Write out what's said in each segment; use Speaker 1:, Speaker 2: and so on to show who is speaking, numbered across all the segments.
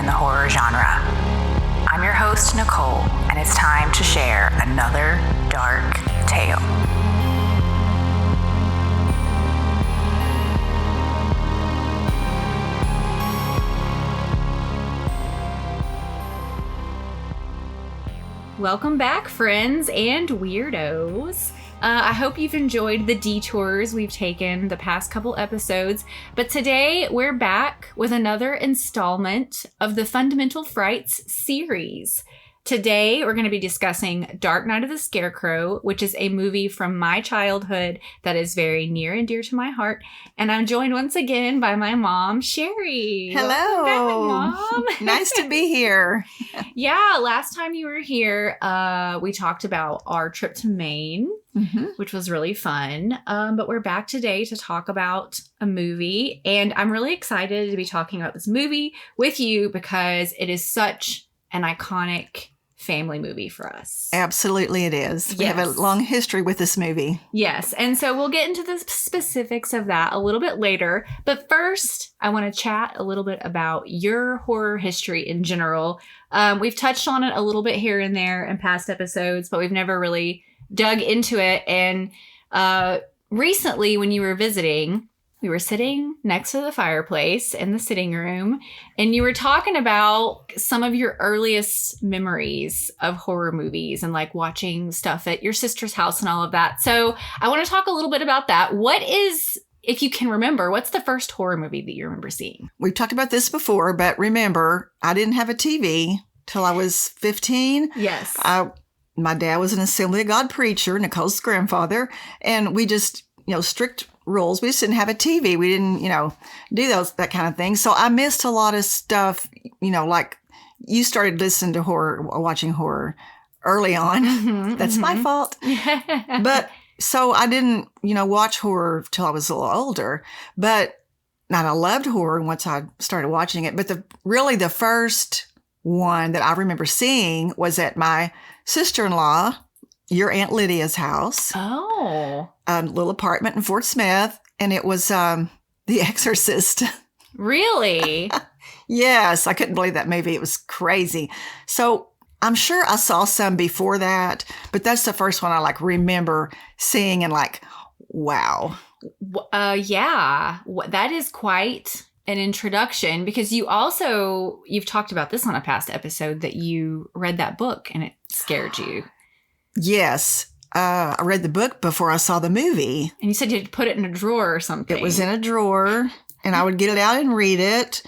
Speaker 1: in the horror genre. I'm your host, Nicole, and it's time to share another dark tale.
Speaker 2: Welcome back, friends and weirdos. I hope you've enjoyed the detours we've taken the past couple episodes, but today we're back with another installment of the Fundamental Frights series. Today we're going to be discussing Dark Night of the Scarecrow, which is a movie from my childhood that is very near and dear to my heart. And I'm joined once again by my mom, Sherry.
Speaker 3: Hello.
Speaker 2: Welcome back, Mom.
Speaker 3: Nice to be here.
Speaker 2: Yeah, last time you were here, we talked about our trip to Maine, which was really fun. But we're back today to talk about a movie. And I'm really excited to be talking about this movie with you because it is such an iconic family movie for us.
Speaker 3: Absolutely it is. We have a long history with this movie.
Speaker 2: Yes. And so we'll get into the specifics of that a little bit later. But first, I want to chat a little bit about your horror history in general. We've touched on it a little bit here and there in past episodes, but we've never really dug into it. And recently, when you were visiting, we were sitting next to the fireplace in the sitting room, and you were talking about some of your earliest memories of horror movies and like watching stuff at your sister's house and all of that. So I want to talk a little bit about that. What is, if you can remember, what's the first horror movie that you remember seeing?
Speaker 3: We've talked about this before, but remember, I didn't have a TV till I was 15.
Speaker 2: Yes.
Speaker 3: My dad was an Assembly of God preacher, Nicole's grandfather, and we just, strict rules. We just didn't have a TV. We didn't, do that kind of thing. So I missed a lot of stuff, like you started listening to horror, watching horror early on. That's my fault. But so I didn't, watch horror till I was a little older, but I loved horror once I started watching it. But the first one that I remember seeing was at my sister-in-law, your Aunt Lydia's house.
Speaker 2: Oh.
Speaker 3: A little apartment in Fort Smith. And it was The Exorcist.
Speaker 2: Really?
Speaker 3: Yes. I couldn't believe that movie. It was crazy. So I'm sure I saw some before that, but that's the first one I remember seeing and wow.
Speaker 2: Yeah. That is quite an introduction because you've talked about this on a past episode that you read that book and it scared you.
Speaker 3: Yes. I read the book before I saw the movie.
Speaker 2: And you said you'd put it in a drawer or something.
Speaker 3: It was in a drawer and I would get it out and read it.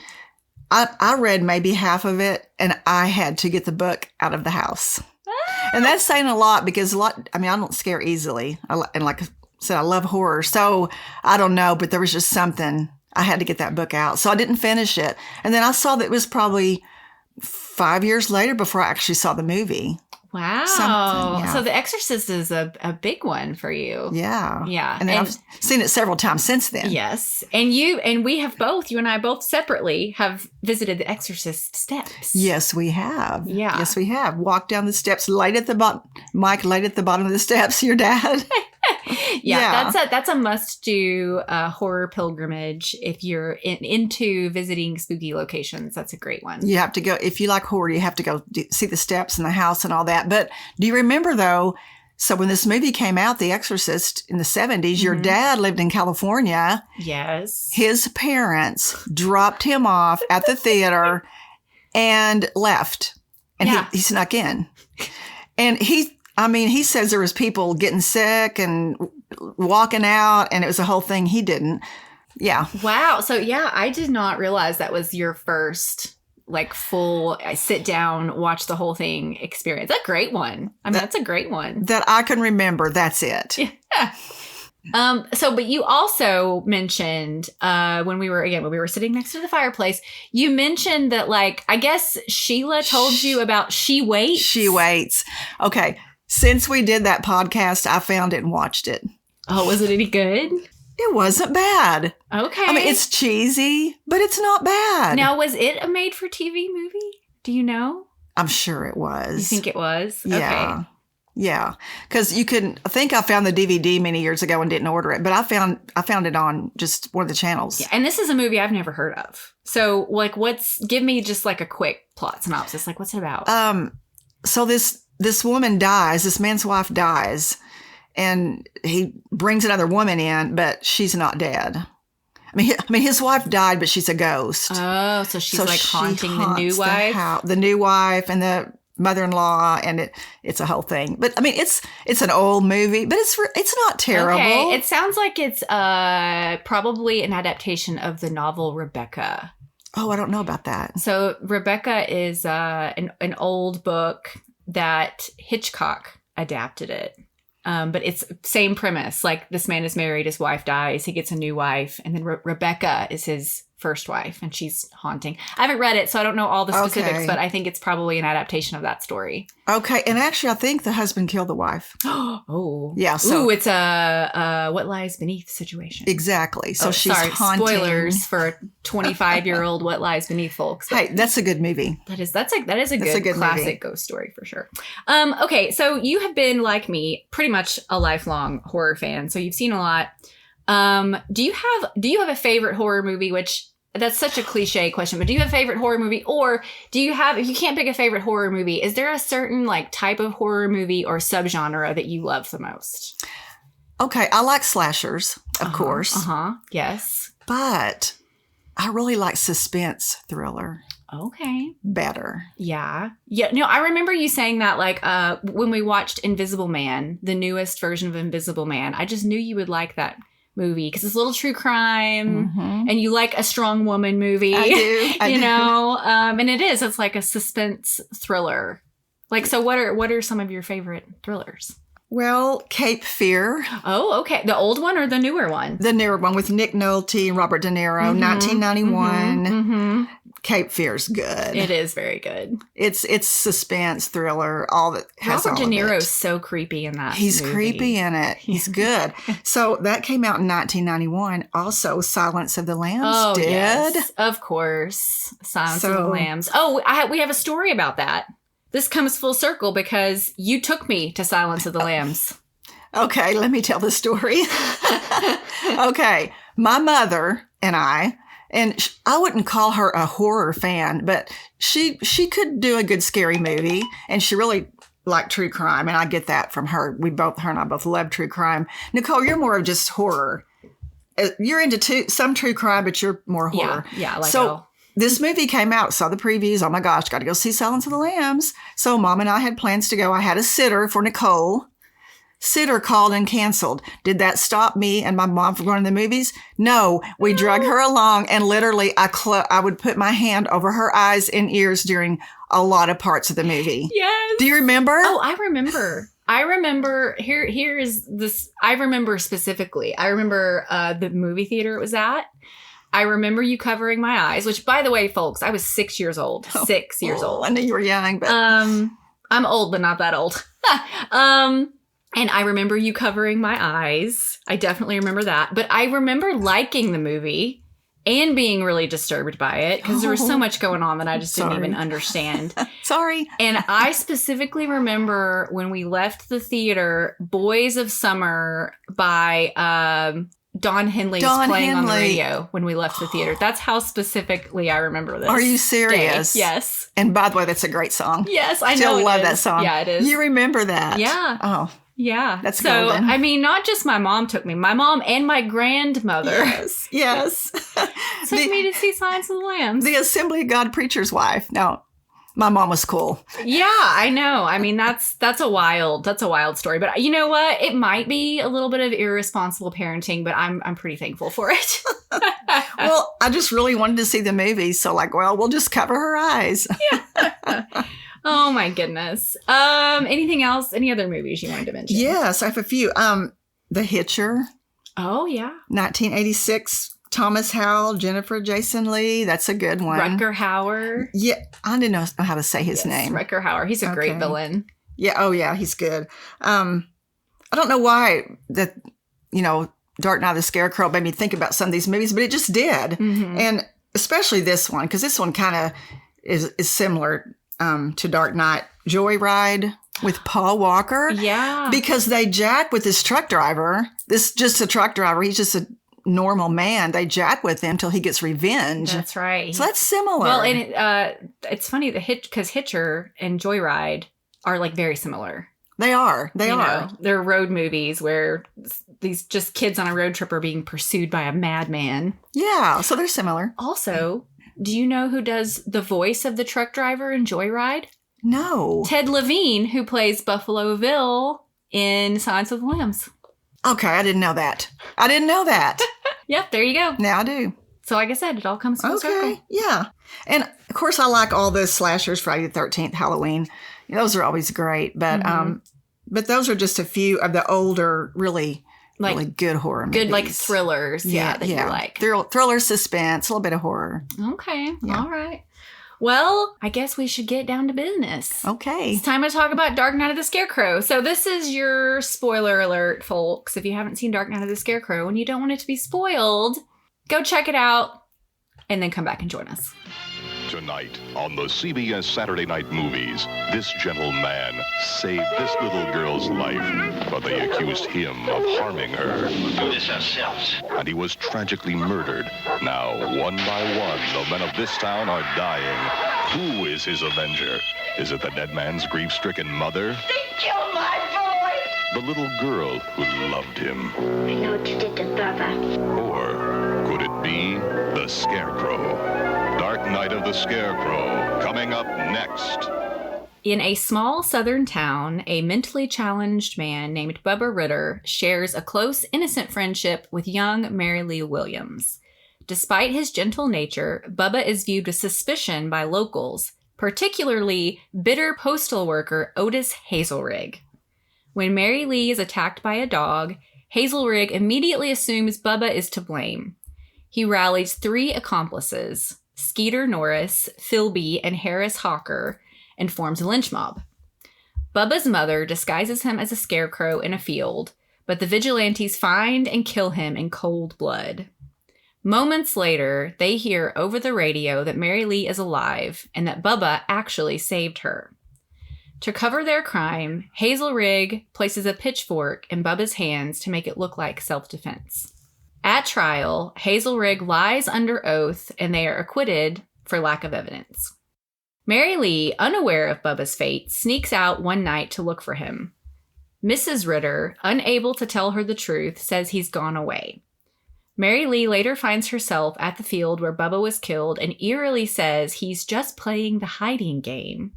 Speaker 3: I read maybe half of it and I had to get the book out of the house. And that's saying a lot because I don't scare easily. And like I said, I love horror. So I don't know, but there was just something. I had to get that book out. So I didn't finish it. And then I saw that it was probably 5 years later before I actually saw the movie.
Speaker 2: Wow. So The Exorcist is a big one for you.
Speaker 3: Yeah.
Speaker 2: Yeah.
Speaker 3: And then I've seen it several times since then.
Speaker 2: Yes. And you and I both separately have visited The Exorcist steps.
Speaker 3: Yes, we have.
Speaker 2: Yeah.
Speaker 3: Yes, we have. Walked down the steps, laid at the bottom. Mike laid at the bottom of the steps, your dad.
Speaker 2: Yeah. That's a must-do horror pilgrimage if you're into visiting spooky locations. That's a great one.
Speaker 3: You have to go, if you like horror, you have to go see the steps and the house and all that. But do you remember, though, so when this movie came out, The Exorcist, in the 70s, your dad lived in California.
Speaker 2: Yes.
Speaker 3: His parents dropped him off at the theater and left. And he snuck in. And he says there was people getting sick and walking out, and it was a whole thing. He didn't. Yeah.
Speaker 2: Wow. So, I did not realize that was your first, full sit down, watch the whole thing experience. That's a great one. That's a great one.
Speaker 3: That I can remember. That's it.
Speaker 2: Yeah. But you also mentioned, when we were sitting next to the fireplace, you mentioned that, I guess Sheila told you about She Waits.
Speaker 3: She Waits. Okay. Since we did that podcast, I found it and watched it.
Speaker 2: Oh, was it any good?
Speaker 3: It wasn't bad.
Speaker 2: Okay.
Speaker 3: It's cheesy, but it's not bad.
Speaker 2: Now, was it a made-for-TV movie? Do you know?
Speaker 3: I'm sure it was.
Speaker 2: You think it was?
Speaker 3: Yeah.
Speaker 2: Okay.
Speaker 3: Yeah, because I think I found the DVD many years ago and didn't order it, but I found it on just one of the channels.
Speaker 2: Yeah, and this is a movie I've never heard of. So, like, give me just like a quick plot synopsis. Like, what's it about?
Speaker 3: So this woman dies, this man's wife dies, and he brings another woman in, but she's not dead. I mean, his wife died, but she's a ghost.
Speaker 2: Oh, so she's like haunting the new wife?
Speaker 3: The new wife and the mother-in-law, and it's a whole thing. But I mean, it's an old movie, but it's not terrible.
Speaker 2: Okay, it sounds like it's probably an adaptation of the novel Rebecca.
Speaker 3: Oh, I don't know about that.
Speaker 2: So Rebecca is an old book that Hitchcock adapted it. But it's same premise. Like, this man is married, his wife dies, he gets a new wife, and then Rebecca is his first wife, and she's haunting. I haven't read it, so I don't know all the specifics, but I think it's probably an adaptation of that story.
Speaker 3: Okay, and actually, I think the husband killed the wife.
Speaker 2: Oh.
Speaker 3: Yeah. So,
Speaker 2: ooh, it's a What Lies Beneath situation.
Speaker 3: Exactly. So she's
Speaker 2: sorry,
Speaker 3: haunting.
Speaker 2: Spoilers for 25-year-old What Lies Beneath folks.
Speaker 3: Hey, that's a good movie.
Speaker 2: That is a good classic movie. Ghost story for sure. Okay, so you have been, like me, pretty much a lifelong horror fan. So you've seen a lot. Do you have a favorite horror movie? Which, that's such a cliche question, but do you have a favorite horror movie? Or if you can't pick a favorite horror movie, is there a certain like type of horror movie or subgenre that you love the most?
Speaker 3: Okay, I like slashers, of course.
Speaker 2: Yes.
Speaker 3: But I really like suspense thriller.
Speaker 2: Okay.
Speaker 3: Better.
Speaker 2: Yeah. Yeah. No, I remember you saying that, like, when we watched Invisible Man, the newest version of Invisible Man. I just knew you would like that movie because it's a little true crime, and you like a strong woman movie.
Speaker 3: I do. I do.
Speaker 2: And it's like a suspense thriller. Like, so what are some of your favorite thrillers?
Speaker 3: Well, Cape Fear.
Speaker 2: Oh, okay. The old one or the newer one?
Speaker 3: The newer one with Nick Nolte and Robert De Niro, 1991. Cape Fear's good.
Speaker 2: It is very good.
Speaker 3: It's suspense thriller. All that has
Speaker 2: Robert
Speaker 3: all
Speaker 2: De
Speaker 3: of it.
Speaker 2: Niro's so creepy in that.
Speaker 3: He's
Speaker 2: movie.
Speaker 3: creepy in it. He's good. So that came out in 1991. Also, Silence of the Lambs did.
Speaker 2: Yes, of course. Silence of the Lambs. Oh, we have a story about that. This comes full circle because you took me to Silence of the Lambs.
Speaker 3: Okay, let me tell the story. Okay, my mother and I wouldn't call her a horror fan, but she could do a good scary movie, and she really liked true crime, and I get that from her. Her and I both love true crime. Nicole, you're more of just horror. You're into some true crime, but you're more horror.
Speaker 2: Yeah, like
Speaker 3: so. This movie came out, saw the previews. Oh my gosh, got to go see Silence of the Lambs. So Mom and I had plans to go. I had a sitter for Nicole. Sitter called and canceled. Did that stop me and my mom from going to the movies? No, we drug her along, and literally I would put my hand over her eyes and ears during a lot of parts of the movie.
Speaker 2: Yes.
Speaker 3: Do you remember?
Speaker 2: Oh, I remember. Here is this. I remember specifically. I remember the movie theater it was at. I remember you covering my eyes, which, by the way, folks, I was 6 years old. 6 years old.
Speaker 3: I knew you were young, but
Speaker 2: I'm old, but not that old. And I remember you covering my eyes. I definitely remember that. But I remember liking the movie and being really disturbed by it because there was so much going on that I just didn't even understand.
Speaker 3: Sorry.
Speaker 2: And I specifically remember when we left the theater, Boys of Summer by Don Henley was playing on the radio when we left the theater. That's how specifically I remember this.
Speaker 3: Are you serious?
Speaker 2: Day. Yes.
Speaker 3: And by the way, that's a great song.
Speaker 2: Yes, I
Speaker 3: Still
Speaker 2: know.
Speaker 3: love that song.
Speaker 2: Yeah, it is.
Speaker 3: You remember that?
Speaker 2: Yeah.
Speaker 3: Oh.
Speaker 2: Yeah.
Speaker 3: That's
Speaker 2: so,
Speaker 3: golden.
Speaker 2: I mean, not just my mom took me. My mom and my grandmother
Speaker 3: Yes.
Speaker 2: took me to see Silence of the Lambs.
Speaker 3: The Assembly of God preacher's wife. No, my mom was cool.
Speaker 2: Yeah, I know. I mean, that's a wild story. But you know what? It might be a little bit of irresponsible parenting, but I'm pretty thankful for it.
Speaker 3: Well, I just really wanted to see the movie, so we'll just cover her eyes.
Speaker 2: Oh my goodness. Anything else? Any other movies you wanted to mention?
Speaker 3: Yes, I have a few. The Hitcher.
Speaker 2: Oh yeah.
Speaker 3: 1986. Thomas Howell, Jennifer Jason Leigh. That's a good one.
Speaker 2: Rutger Hauer.
Speaker 3: Yeah, I didn't know how to say his name.
Speaker 2: Rutger Hauer. He's a great villain.
Speaker 3: Yeah. Oh yeah, he's good. I don't know why that Dark Knight of the Scarecrow made me think about some of these movies, but it just did, and especially this one because this one kind of is similar to Dark Knight. Joyride. with Paul Walker.
Speaker 2: Yeah.
Speaker 3: Because they jack with this truck driver. This just a truck driver. He's just a normal man. They jack with him till he gets revenge.
Speaker 2: That's right.
Speaker 3: So that's similar.
Speaker 2: Well, and it's funny because Hitcher and Joyride are like very similar.
Speaker 3: They are. They
Speaker 2: You
Speaker 3: are.
Speaker 2: know, they're road movies where these just kids on a road trip are being pursued by a madman.
Speaker 3: Yeah. So they're similar.
Speaker 2: Also, do you know who does the voice of the truck driver in Joyride?
Speaker 3: No.
Speaker 2: Ted Levine, who plays Buffalo Bill in Silence of the Lambs.
Speaker 3: Okay. I didn't know that.
Speaker 2: Yep, there you go.
Speaker 3: Now I do.
Speaker 2: So like I said, it all comes full circle.
Speaker 3: Yeah. And of course, I like all the slashers, Friday the 13th, Halloween. Those are always great. But but those are just a few of the older, really good horror movies.
Speaker 2: Good, like, thrillers. That you like.
Speaker 3: Thriller, suspense, a little bit of horror.
Speaker 2: Okay.
Speaker 3: Yeah.
Speaker 2: All right. Well, I guess we should get down to business.
Speaker 3: Okay.
Speaker 2: It's time to talk about Dark Knight of the Scarecrow. So this is your spoiler alert, folks. If you haven't seen Dark Knight of the Scarecrow and you don't want it to be spoiled, go check it out and then come back and join us.
Speaker 4: Tonight on the CBS Saturday Night Movies, this gentle man saved this little girl's life, but they accused him of harming her.
Speaker 5: We'll do this ourselves.
Speaker 4: And he was tragically murdered. Now, one by one, the men of this town are dying. Who is his avenger? Is it the dead man's grief-stricken mother?
Speaker 5: They killed my boy!
Speaker 4: The little girl who loved him?
Speaker 5: I know what you did to Baba.
Speaker 4: Or could it be the Scarecrow? Dark Knight of the Scarecrow, coming up next.
Speaker 2: In a small southern town, a mentally challenged man named Bubba Ritter shares a close, innocent friendship with young Mary Lee Williams. Despite his gentle nature, Bubba is viewed with suspicion by locals, particularly bitter postal worker Otis Hazelrig. When Mary Lee is attacked by a dog, Hazelrig immediately assumes Bubba is to blame. He rallies 3 accomplices, Skeeter Norris, Philby, and Harris Hawker, and forms a lynch mob. Bubba's mother disguises him as a scarecrow in a field, but the vigilantes find and kill him in cold blood. Moments later, they hear over the radio that Mary Lee is alive and that Bubba actually saved her. To cover their crime, Hazelrig places a pitchfork in Bubba's hands to make it look like self-defense. At trial, Hazelrig lies under oath and they are acquitted for lack of evidence. Mary Lee, unaware of Bubba's fate, sneaks out one night to look for him. Mrs. Ritter, unable to tell her the truth, says he's gone away. Mary Lee later finds herself at the field where Bubba was killed and eerily says he's just playing the hiding game.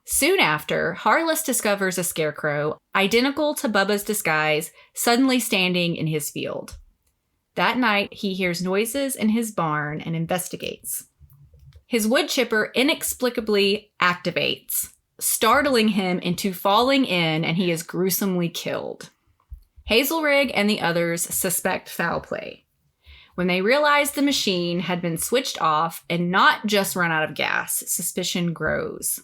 Speaker 2: Soon after, Harless discovers a scarecrow, identical to Bubba's disguise, suddenly standing in his field. That night, he hears noises in his barn and investigates. His wood chipper inexplicably activates, startling him into falling in, and he is gruesomely killed. Hazelrig and the others suspect foul play. When they realize the machine had been switched off and not just run out of gas, suspicion grows.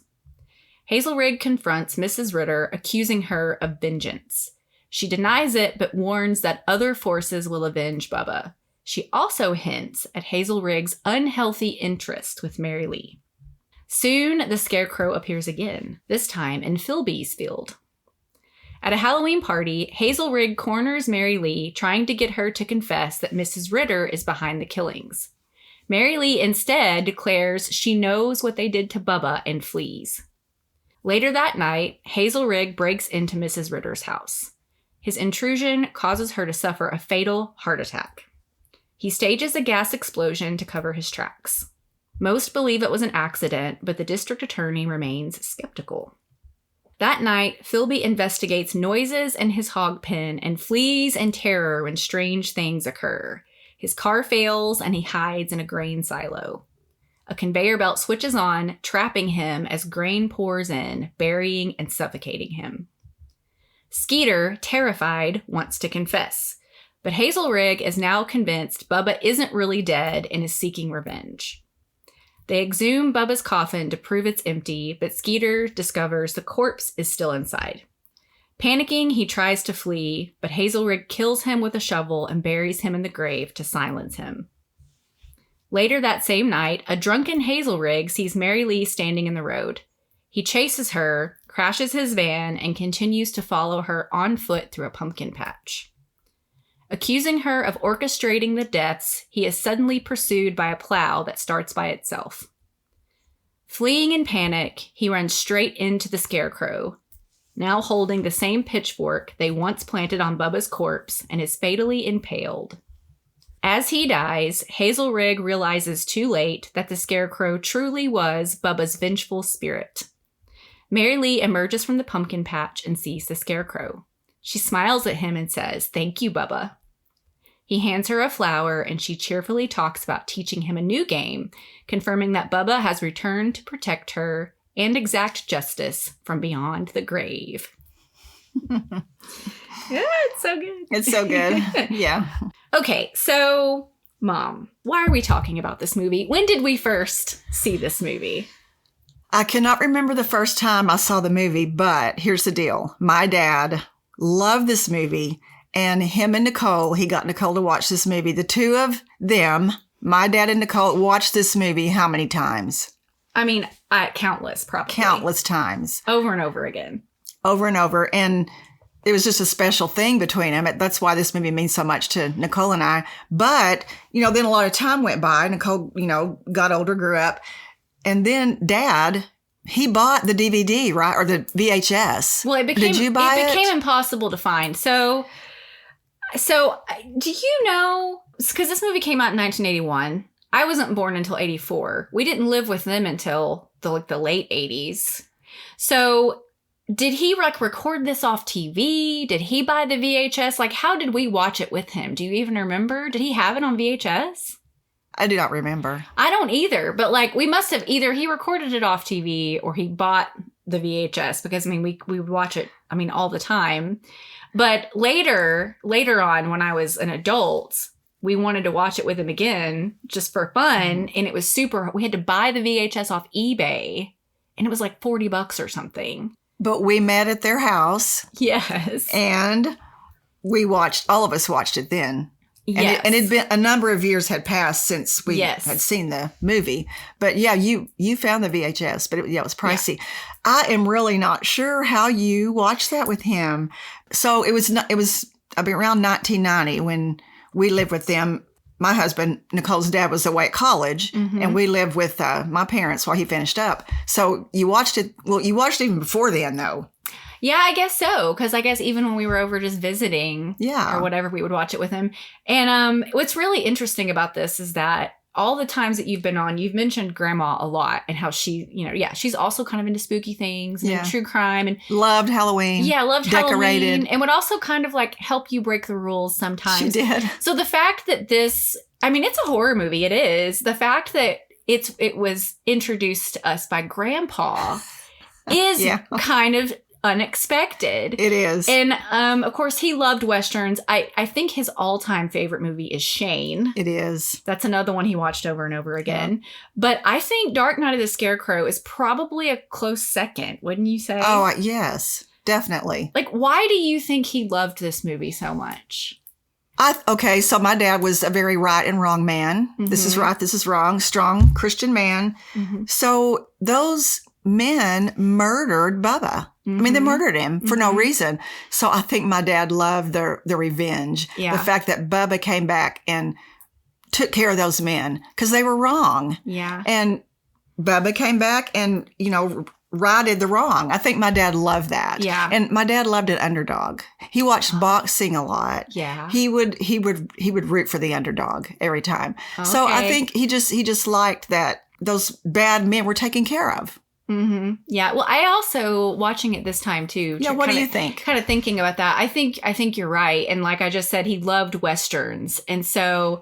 Speaker 2: Hazelrig confronts Mrs. Ritter, accusing her of vengeance. She denies it, but warns that other forces will avenge Bubba. She also hints at Hazelrig's unhealthy interest with Mary Lee. Soon, the Scarecrow appears again, this time in Philby's field. At a Halloween party, Hazelrig corners Mary Lee, trying to get her to confess that Mrs. Ritter is behind the killings. Mary Lee instead declares she knows what they did to Bubba and flees. Later that night, Hazelrig breaks into Mrs. Ritter's house. His intrusion causes her to suffer a fatal heart attack. He stages a gas explosion to cover his tracks. Most believe it was an accident, but the district attorney remains skeptical. That night, Philby investigates noises in his hog pen and flees in terror when strange things occur. His car fails and he hides in a grain silo. A conveyor belt switches on, trapping him as grain pours in, burying and suffocating him. Skeeter, terrified, wants to confess, but Hazelrig is now convinced Bubba isn't really dead and is seeking revenge. They exhume Bubba's coffin to prove it's empty, but Skeeter discovers the corpse is still inside. Panicking, he tries to flee, but Hazelrig kills him with a shovel and buries him in the grave to silence him. Later that same night, a drunken Hazelrig sees Mary Lee standing in the road. He chases her, crashes his van, and continues to follow her on foot through a pumpkin patch. Accusing her of orchestrating the deaths, he is suddenly pursued by a plow that starts by itself. Fleeing in panic, he runs straight into the Scarecrow, now holding the same pitchfork they once planted on Bubba's corpse, and is fatally impaled. As he dies, Hazelrig realizes too late that the Scarecrow truly was Bubba's vengeful spirit. Mary Lee emerges from the pumpkin patch and sees the Scarecrow. She smiles at him and says, "Thank you, Bubba." He hands her a flower, and she cheerfully talks about teaching him a new game, confirming that Bubba has returned to protect her and exact justice from beyond the grave. Yeah, it's so good.
Speaker 3: It's so good. Yeah.
Speaker 2: Okay, so, Mom, why are we talking about this movie? When did we first see this movie?
Speaker 3: I cannot remember the first time I saw the movie, but here's the deal. My dad loved this movie, and him and Nicole, he got Nicole to watch this movie. The two of them, my dad and Nicole, watched this movie how many times?
Speaker 2: I mean, countless, probably.
Speaker 3: Countless times.
Speaker 2: Over and over again.
Speaker 3: Over and over. And it was just a special thing between them. That's why this movie means so much to Nicole and I. But, then a lot of time went by. Nicole, got older, grew up. And then Dad, he bought the DVD, right? Or the VHS.
Speaker 2: Well,
Speaker 3: Did you buy it?
Speaker 2: It became impossible to find. So do you know, because this movie came out in 1981. I wasn't born until 84. We didn't live with them until the late 80s. So did he record this off TV? Did he buy the VHS? How did we watch it with him? Do you even remember? Did he have it on VHS?
Speaker 3: I do not remember.
Speaker 2: I don't either. But we must have either he recorded it off TV or he bought the VHS, because we would watch it, all the time. But later on, when I was an adult, we wanted to watch it with him again just for fun. And it was we had to buy the VHS off eBay, and it was like $40 or something.
Speaker 3: But we met at their house.
Speaker 2: Yes.
Speaker 3: And all of us watched it then.
Speaker 2: Yes.
Speaker 3: And it'd been a number of years had passed since we had seen the movie. But yeah, you found the VHS, but it was pricey. Yeah. I am really not sure how you watched that with him. So it was around 1990 when we lived with them. My husband, Nicole's dad, was away at college, and we lived with my parents while he finished up. So you watched it. Well, you watched it even before then, though.
Speaker 2: Yeah, I guess so. Because I guess even when we were over just visiting or whatever, we would watch it with him. And what's really interesting about this is that all the times that you've been on, you've mentioned Grandma a lot, and how she, she's also kind of into spooky things and true crime. And
Speaker 3: loved Halloween. Yeah,
Speaker 2: loved
Speaker 3: decorated.
Speaker 2: Halloween. And would also kind of help you break the rules sometimes.
Speaker 3: She did.
Speaker 2: So the fact that this, it's a horror movie. It is. The fact that it was introduced to us by Grandpa is kind of unexpected.
Speaker 3: It is.
Speaker 2: And of course he loved Westerns. I think his all-time favorite movie is Shane.
Speaker 3: It is.
Speaker 2: That's another one he watched over and over again. But I think Dark Night of the Scarecrow is probably a close second, wouldn't you say?
Speaker 3: Oh, yes, definitely.
Speaker 2: Why do you think he loved this movie so much?
Speaker 3: Okay, so my dad was a very right and wrong man. This is right, this is wrong, strong Christian man. So those men murdered Bubba. They murdered him for no reason. So I think my dad loved the revenge. Yeah. The fact that Bubba came back and took care of those men because they were wrong.
Speaker 2: Yeah.
Speaker 3: And Bubba came back and, righted the wrong. I think my dad loved that.
Speaker 2: Yeah.
Speaker 3: And my dad loved an underdog. He watched boxing a lot.
Speaker 2: Yeah.
Speaker 3: He would root for the underdog every time. Okay. So I think he just liked that those bad men were taken care of.
Speaker 2: Yeah. Well, I also, watching it this time too.
Speaker 3: Yeah. What do you think?
Speaker 2: Kind of thinking about that. I think you're right. And like I just said, he loved Westerns. And so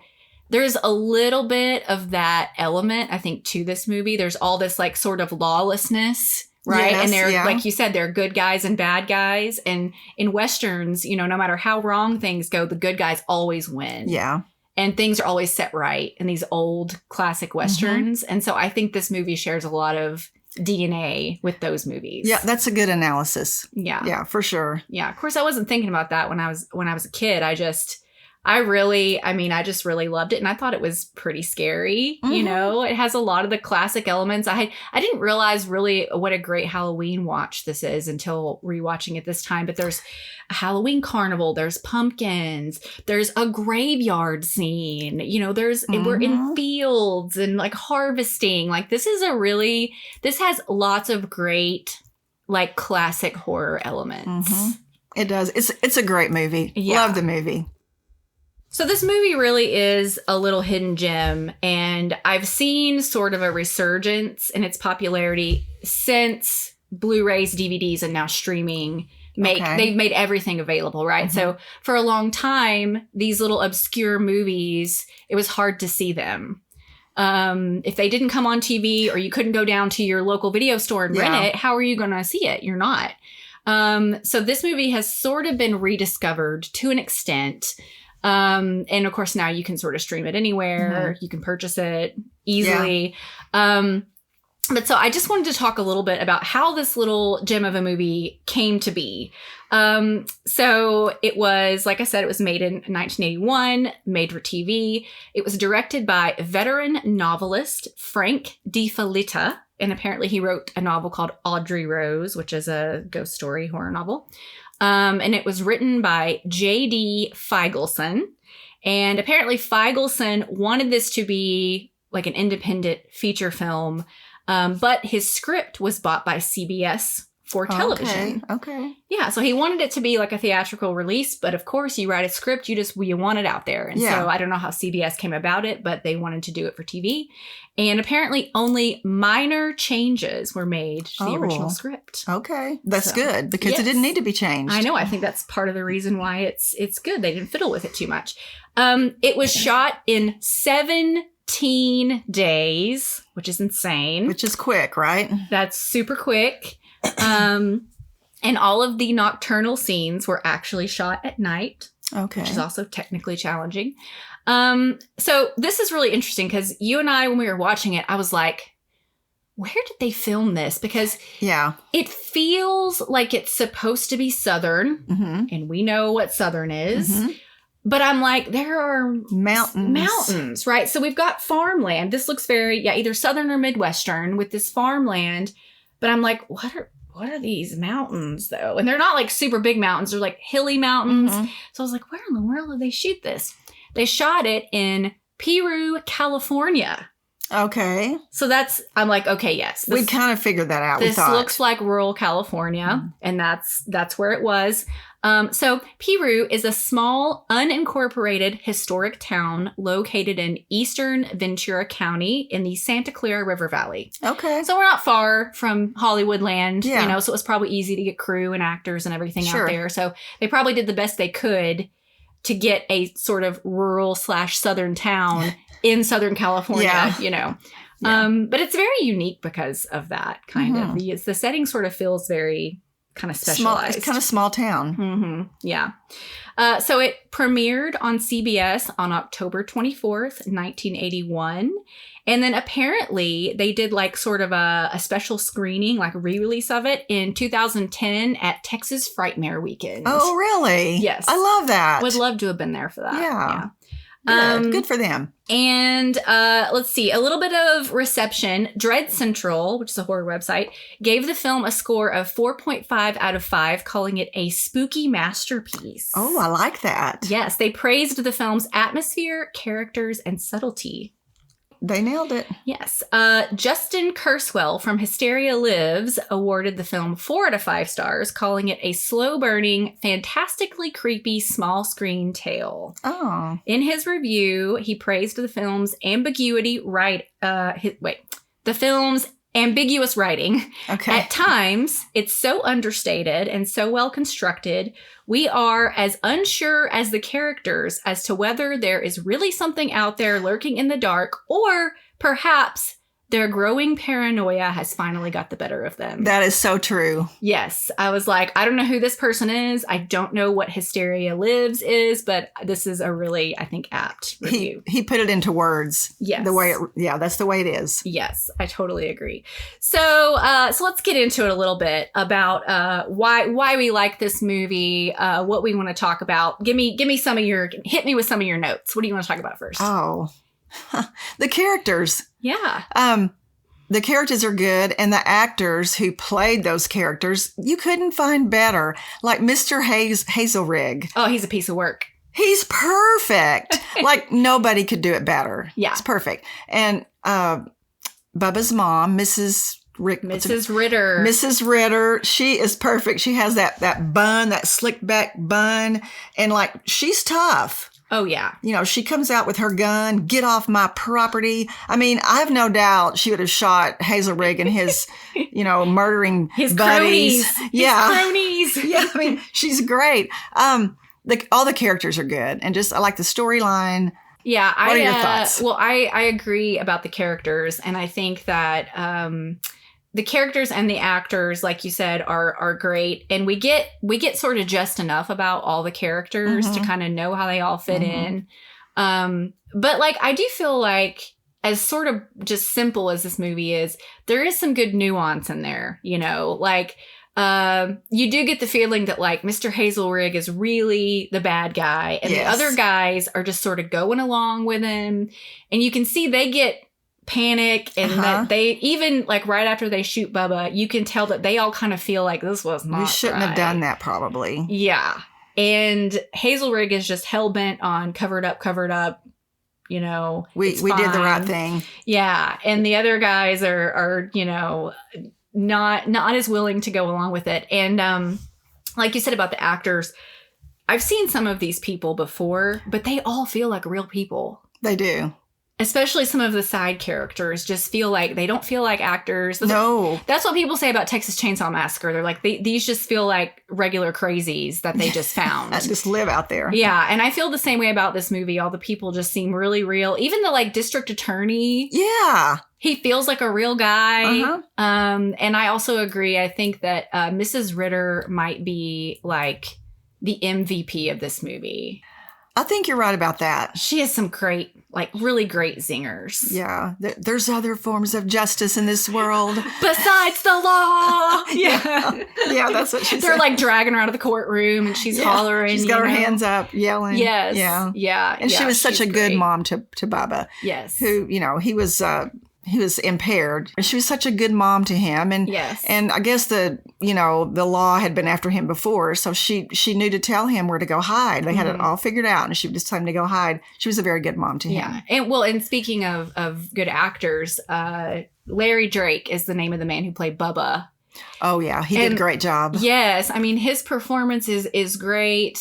Speaker 2: there's a little bit of that element, I think, to this movie. There's all this sort of lawlessness, right?
Speaker 3: Yes,
Speaker 2: and they're, like you said, there are good guys and bad guys. And in Westerns, no matter how wrong things go, the good guys always win.
Speaker 3: Yeah.
Speaker 2: And things are always set right in these old classic Westerns. And so I think this movie shares a lot of DNA with those movies.
Speaker 3: Yeah, that's a good analysis.
Speaker 2: Yeah.
Speaker 3: Yeah, for sure.
Speaker 2: Yeah. Of course, I wasn't thinking about that when I was a kid. I just really loved it. And I thought it was pretty scary. You know, it has a lot of the classic elements. I didn't realize really what a great Halloween watch this is until rewatching it this time. But there's a Halloween carnival, there's pumpkins, there's a graveyard scene, you know, we're in fields and like harvesting. Like this has lots of great like classic horror elements.
Speaker 3: It does. It's a great movie.
Speaker 2: Yeah.
Speaker 3: Love the movie.
Speaker 2: So this movie really is a little hidden gem, and I've seen sort of a resurgence in its popularity since Blu-rays, DVDs, and now streaming they've made everything available, right? So for a long time, these little obscure movies, it was hard to see them. If they didn't come on TV or you couldn't go down to your local video store and rent it, how are you going to see it? You're not. So this movie has sort of been rediscovered to an extent. And of course, now you can sort of stream it anywhere. You can purchase it easily. But so I just wanted to talk a little bit about how this little gem of a movie came to be. So it was, like I said, it was made in 1981, made for TV. It was directed by veteran novelist Frank DiFelitta. And apparently he wrote a novel called Audrey Rose, which is a ghost story horror novel. And it was written by J.D. Feigelson. And apparently Feigelson wanted this to be like an independent feature film. But his script was bought by CBS for television.
Speaker 3: Okay.
Speaker 2: Yeah, so he wanted it to be like a theatrical release, but of course you write a script, you want it out there. And so I don't know how CBS came about it, but they wanted to do it for TV. And apparently only minor changes were made to the original script.
Speaker 3: Okay. That's good because it didn't need to be changed.
Speaker 2: I know. I think that's part of the reason why it's good. They didn't fiddle with it too much. It was shot in 17 days, which is insane.
Speaker 3: Which is quick, right?
Speaker 2: That's super quick. And all of the nocturnal scenes were actually shot at night.
Speaker 3: Okay.
Speaker 2: Which is also technically challenging. So this is really interesting because you and I, when we were watching it, I was like, where did they film this? Because it feels like it's supposed to be Southern, and we know what Southern is. But I'm like, there are mountains, right? So we've got farmland. This looks very, either Southern or Midwestern with this farmland. But I'm like, what are these mountains though? And they're not like super big mountains. They're like hilly mountains. So I was like, where in the world did they shoot this? They shot it in Peru, California.
Speaker 3: Okay.
Speaker 2: So I'm like, okay, yes.
Speaker 3: We kind of figured that out.
Speaker 2: This looks like rural California, and that's where it was. So Peru is a small, unincorporated historic town located in eastern Ventura County in the Santa Clara River Valley.
Speaker 3: Okay.
Speaker 2: So we're not far from Hollywood land, so it was probably easy to get crew and actors and everything out there. So they probably did the best they could to get a sort of rural / southern town in Southern California, but it's very unique because of that kind of. The setting sort of feels very kind of specialized.
Speaker 3: It's kind of small town.
Speaker 2: Yeah. So it premiered on CBS on October 24th, 1981. And then apparently they did like sort of a special screening, like a re-release of it in 2010 at Texas Frightmare Weekend.
Speaker 3: Oh, really?
Speaker 2: Yes.
Speaker 3: I love that.
Speaker 2: Would love to have been there for that.
Speaker 3: Yeah. Good for them.
Speaker 2: And let's see, a little bit of reception. Dread Central, which is a horror website, gave the film a score of 4.5 out of 5, calling it a spooky masterpiece.
Speaker 3: Oh, I like that.
Speaker 2: Yes, they praised the film's atmosphere, characters, and subtlety.
Speaker 3: They nailed it.
Speaker 2: Yes. Justin Kurswell from Hysteria Lives awarded the film 4 out of 5 stars, calling it a slow-burning, fantastically creepy small screen tale.
Speaker 3: Oh.
Speaker 2: In his review, he praised the film's ambiguous writing.
Speaker 3: Okay.
Speaker 2: At times, it's so understated and so well constructed, we are as unsure as the characters as to whether there is really something out there lurking in the dark, or perhaps Their growing paranoia has finally got the better of them.
Speaker 3: That is so true.
Speaker 2: Yes. I was like, I don't know who this person is. I don't know what Hysteria Lives is, but this is a really, I think, apt review.
Speaker 3: He put it into words.
Speaker 2: Yes.
Speaker 3: That's the way it is.
Speaker 2: Yes, I totally agree. So let's get into it a little bit about why we like this movie, what we want to talk about. Hit me with some of your notes. What do you want to talk about first?
Speaker 3: Oh, the characters.
Speaker 2: Yeah.
Speaker 3: The characters are good, and the actors who played those characters, you couldn't find better. Like Mr. Hazelrig.
Speaker 2: Oh, he's a piece of work.
Speaker 3: He's perfect. Like nobody could do it better.
Speaker 2: Yeah.
Speaker 3: It's perfect. And Bubba's mom, Mrs. Ritter. Mrs. Ritter, she is perfect. She has that bun, that slick back bun, and like she's tough.
Speaker 2: Oh, yeah.
Speaker 3: You know, she comes out with her gun, get off my property. I mean, I have no doubt she would have shot Hazelrig and his, murdering
Speaker 2: his
Speaker 3: buddies.
Speaker 2: Cronies.
Speaker 3: Yeah.
Speaker 2: His cronies.
Speaker 3: Yeah, I mean, she's great. All the characters are good. And I like the storyline.
Speaker 2: Yeah.
Speaker 3: What are your thoughts?
Speaker 2: Well, I agree about the characters. And I think that the characters and the actors, like you said, are great. And we get sort of just enough about all the characters to kind of know how they all fit in. But like, I do feel like, as sort of just simple as this movie is, there is some good nuance in there, like, you do get the feeling that like Mr. Hazelrig is really the bad guy and the other guys are just sort of going along with him. And you can see they get panic and that they even like right after they shoot Bubba, you can tell that they all kind of feel like this was not
Speaker 3: We shouldn't have done that probably.
Speaker 2: Yeah. And Hazelrig is just hell-bent on covered up. We
Speaker 3: did the right thing.
Speaker 2: Yeah. And the other guys are not as willing to go along with it. And like you said about the actors, I've seen some of these people before, but they all feel like real people.
Speaker 3: They do.
Speaker 2: Especially some of the side characters just feel like they don't feel like actors.
Speaker 3: No.
Speaker 2: That's what people say about Texas Chainsaw Massacre. They're like, these just feel like regular crazies that they just found.
Speaker 3: That just live out there.
Speaker 2: Yeah. And I feel the same way about this movie. All the people just seem really real. Even the like district attorney.
Speaker 3: Yeah.
Speaker 2: He feels like a real guy. And I also agree. I think that Mrs. Ritter might be like the MVP of this movie.
Speaker 3: I think you're right about that.
Speaker 2: She has some great, like really great zingers.
Speaker 3: Yeah. There's other forms of justice in this world.
Speaker 2: Besides the law.
Speaker 3: Yeah. Yeah, that's what she said.
Speaker 2: They're like dragging her out of the courtroom and she's hollering.
Speaker 3: She's got her hands up, yelling.
Speaker 2: Yes.
Speaker 3: Yeah.
Speaker 2: Yeah.
Speaker 3: And she was such a good mom to Bubba.
Speaker 2: Yes.
Speaker 3: Who, he was impaired. She was such a good mom to him. And and I guess the law had been after him before. So she knew to tell him where to go hide. They had it all figured out and she would just tell him to go hide. She was a very good mom to him.
Speaker 2: Yeah. And speaking of good actors, Larry Drake is the name of the man who played Bubba.
Speaker 3: Oh yeah. He did a great job.
Speaker 2: Yes. I mean, his performance is great.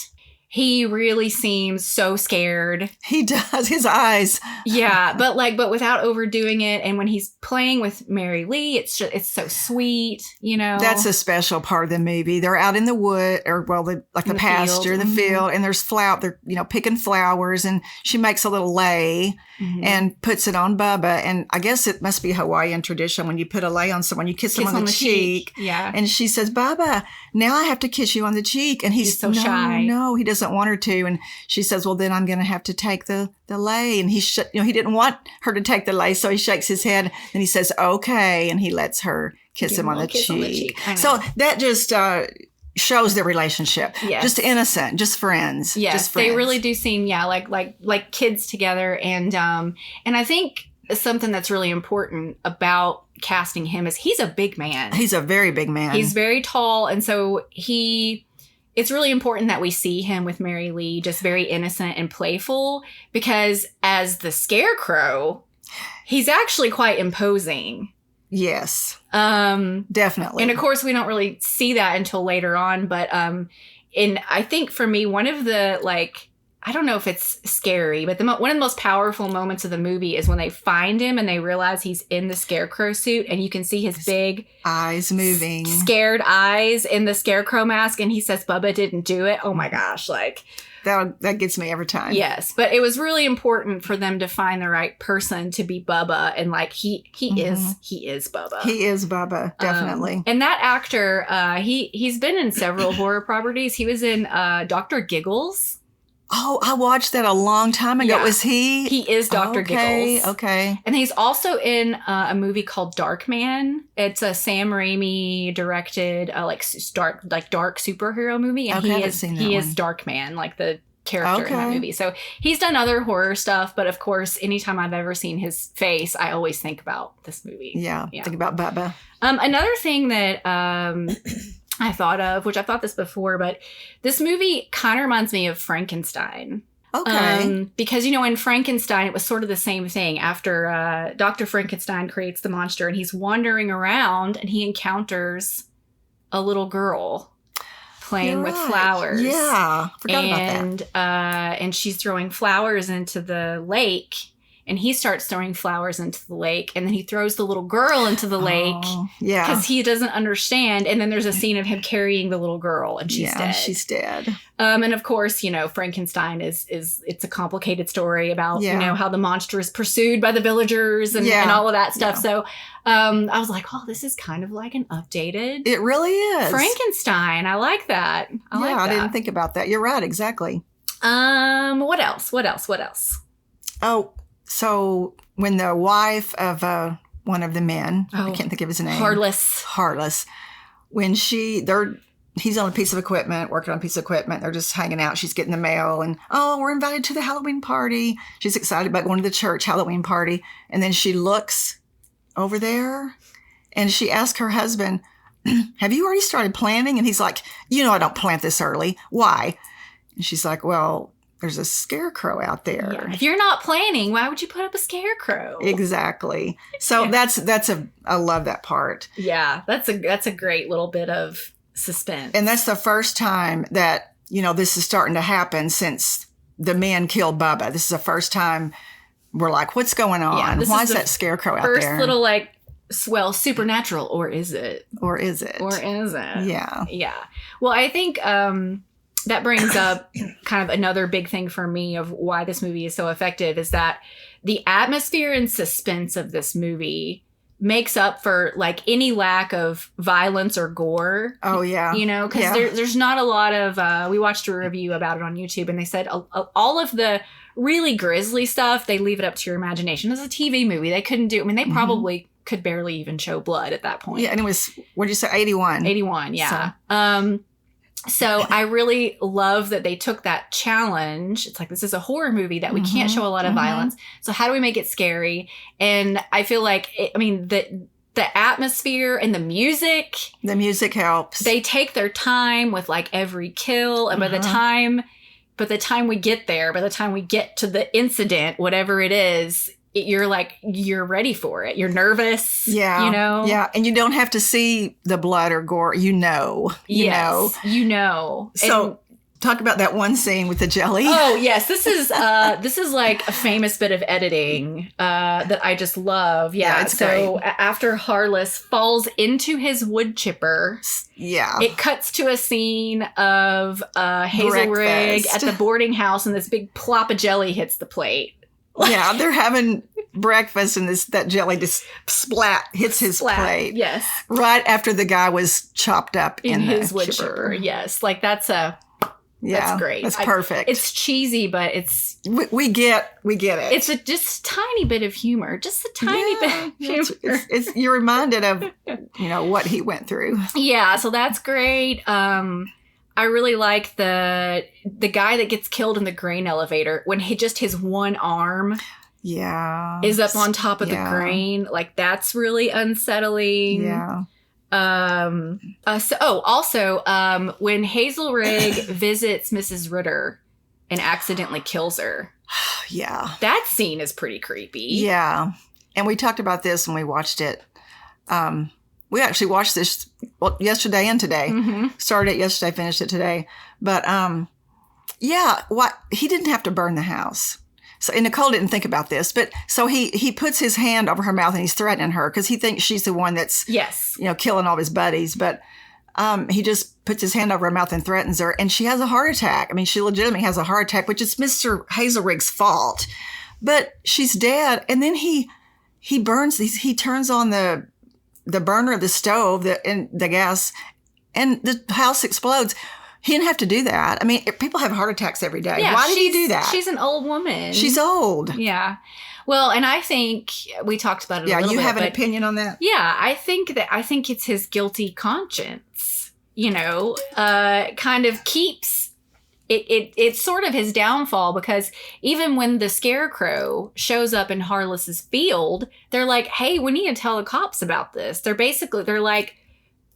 Speaker 2: He really seems so scared.
Speaker 3: He does. His eyes.
Speaker 2: Yeah, but without overdoing it. And when he's playing with Mary Lee, it's so sweet,
Speaker 3: That's a special part of the movie. They're out in the wood, or the pasture, the field, and there's they're picking flowers, and she makes a little lei and puts it on Bubba. And I guess it must be Hawaiian tradition when you put a lei on someone, you kiss them on the cheek.
Speaker 2: Yeah.
Speaker 3: And she says, "Bubba, now I have to kiss you on the cheek," and he's
Speaker 2: so shy.
Speaker 3: No, he doesn't want her to. And she says, "Well, then I'm going to have to take the lei." And he didn't want her to take the lei, so he shakes his head and he says, "Okay," and he lets her kiss him on the cheek. So that just shows their relationship.
Speaker 2: Yes.
Speaker 3: Just innocent, just friends.
Speaker 2: Yes,
Speaker 3: just friends.
Speaker 2: They really do seem like kids together. And I think something that's really important about casting him is he's a big man.
Speaker 3: He's a very big man.
Speaker 2: He's very tall, and so it's really important that we see him with Mary Lee just very innocent and playful, because as the Scarecrow, he's actually quite imposing.
Speaker 3: Yes. Definitely.
Speaker 2: And of course, we don't really see that until later on. But I think for me, one of the I don't know if it's scary, but one of the most powerful moments of the movie is when they find him and they realize he's in the Scarecrow suit, and you can see his big
Speaker 3: eyes moving,
Speaker 2: scared eyes in the Scarecrow mask, and he says Bubba didn't do it. Oh my gosh, like
Speaker 3: that gets me every time.
Speaker 2: Yes, but it was really important for them to find the right person to be Bubba, and like he is Bubba.
Speaker 3: He is Bubba, definitely.
Speaker 2: And that actor, he's been in several horror properties. He was in Dr. Giggles.
Speaker 3: Oh, I watched that a long time ago.
Speaker 2: Yeah.
Speaker 3: Was he?
Speaker 2: He is Dr. Giggles.
Speaker 3: Okay.
Speaker 2: And he's also in a movie called Dark Man. It's a Sam Raimi directed, dark superhero movie. And
Speaker 3: Okay, I haven't seen that
Speaker 2: he
Speaker 3: one.
Speaker 2: is Dark Man, like the character in that movie. So he's done other horror stuff, but of course, anytime I've ever seen his face, I always think about this movie.
Speaker 3: Yeah. Think about Bubba.
Speaker 2: Another thing that I thought of, which I've thought this before, but this movie kind of reminds me of Frankenstein.
Speaker 3: Okay.
Speaker 2: Because, in Frankenstein, it was sort of the same thing. After Dr. Frankenstein creates the monster and he's wandering around and he encounters a little girl playing with flowers.
Speaker 3: Yeah. Forgot about that.
Speaker 2: And she's throwing flowers into the lake. And he starts throwing flowers into the lake. And then he throws the little girl into the lake.
Speaker 3: Yeah.
Speaker 2: Because he doesn't understand. And then there's a scene of him carrying the little girl. And she's dead.
Speaker 3: She's dead.
Speaker 2: And of course, Frankenstein is it's a complicated story about, how the monster is pursued by the villagers and all of that stuff. Yeah. So I was like, oh, this is kind of like an updated.
Speaker 3: It really is.
Speaker 2: Frankenstein. I like that.
Speaker 3: I didn't think about that. You're right. Exactly.
Speaker 2: What else?
Speaker 3: Oh, so when the wife of one of the men, I can't think of his name. Heartless. When he's on a piece of equipment, working on a piece of equipment. They're just hanging out. She's getting the mail and, we're invited to the Halloween party. She's excited about going to the church Halloween party. And then she looks over there and she asks her husband, have you already started planning? And he's like, I don't plant this early. Why? And she's like, well, there's a scarecrow out there.
Speaker 2: Yeah. If you're not planning, why would you put up a scarecrow?
Speaker 3: Exactly. So I love that part.
Speaker 2: Yeah, that's a great little bit of suspense.
Speaker 3: And that's the first time that, this is starting to happen since the man killed Bubba. This is the first time we're like, what's going on?
Speaker 2: Yeah,
Speaker 3: why is that scarecrow out there?
Speaker 2: First little supernatural, or is it?
Speaker 3: Yeah.
Speaker 2: Yeah. Well, I think that brings up kind of another big thing for me of why this movie is so effective is that the atmosphere and suspense of this movie makes up for like any lack of violence or gore.
Speaker 3: Oh, yeah.
Speaker 2: Because there's not a lot of, we watched a review about it on YouTube and they said all of the really grisly stuff, they leave it up to your imagination. It's a TV movie. They couldn't do, they probably could barely even show blood at that point.
Speaker 3: Yeah, and it was, what did you say, 81?
Speaker 2: 81, yeah. So I really love that they took that challenge. It's like, this is a horror movie that we can't show a lot of violence. So how do we make it scary? And I feel like, the atmosphere and the music.
Speaker 3: The music helps.
Speaker 2: They take their time with like every kill. And by the time we get there, by the time we get to the incident, whatever it is, you're ready for it. You're nervous.
Speaker 3: Yeah. Yeah. And you don't have to see the blood or gore. You know. So talk about that one scene with the jelly.
Speaker 2: Oh, yes. This is like a famous bit of editing that I just love. Yeah.
Speaker 3: It's
Speaker 2: so
Speaker 3: great.
Speaker 2: After Harless falls into his wood chipper, it cuts to a scene of Hazel Rigg at the boarding house and this big plop of jelly hits the plate.
Speaker 3: Yeah, they're having breakfast and that jelly just hits his plate.
Speaker 2: Yes.
Speaker 3: Right after the guy was chopped up in
Speaker 2: his wood chipper. Yes. Like that's great.
Speaker 3: That's perfect.
Speaker 2: It's cheesy, but it's
Speaker 3: we get it.
Speaker 2: It's just a tiny bit of humor. Just a tiny bit of humor.
Speaker 3: You're reminded of what he went through.
Speaker 2: Yeah, so that's great. I really like the guy that gets killed in the grain elevator when his one arm is up on top of the grain. Like that's really unsettling.
Speaker 3: Yeah.
Speaker 2: Also, when Hazel Rigg visits Mrs. Ritter and accidentally kills her.
Speaker 3: Yeah.
Speaker 2: That scene is pretty creepy.
Speaker 3: Yeah. And we talked about this when we watched it. We actually watched this yesterday and today. Started it yesterday, finished it today. But Yeah, what he didn't have to burn the house. So, and Nicole didn't think about this, but so he puts his hand over her mouth and he's threatening her because he thinks she's the one that's
Speaker 2: Yes.
Speaker 3: killing all his buddies. But he just puts his hand over her mouth and threatens her, and she has a heart attack. I mean, she legitimately has a heart attack, which is Mr. Hazelrig's fault. But she's dead, and then he burns these. He turns on the burner of the stove, and the gas, and the house explodes. He didn't have to do that. I mean, people have heart attacks every day.
Speaker 2: Yeah,
Speaker 3: Why did he do that?
Speaker 2: She's an old woman.
Speaker 3: She's old.
Speaker 2: Yeah. Well, and I think we talked about it a little bit.
Speaker 3: Yeah, you have an
Speaker 2: but
Speaker 3: opinion on that?
Speaker 2: Yeah, I think it's his guilty conscience, kind of keeps it's sort of his downfall, because even when the Scarecrow shows up in Harless's field, they're like, hey, we need to tell the cops about this. They're like,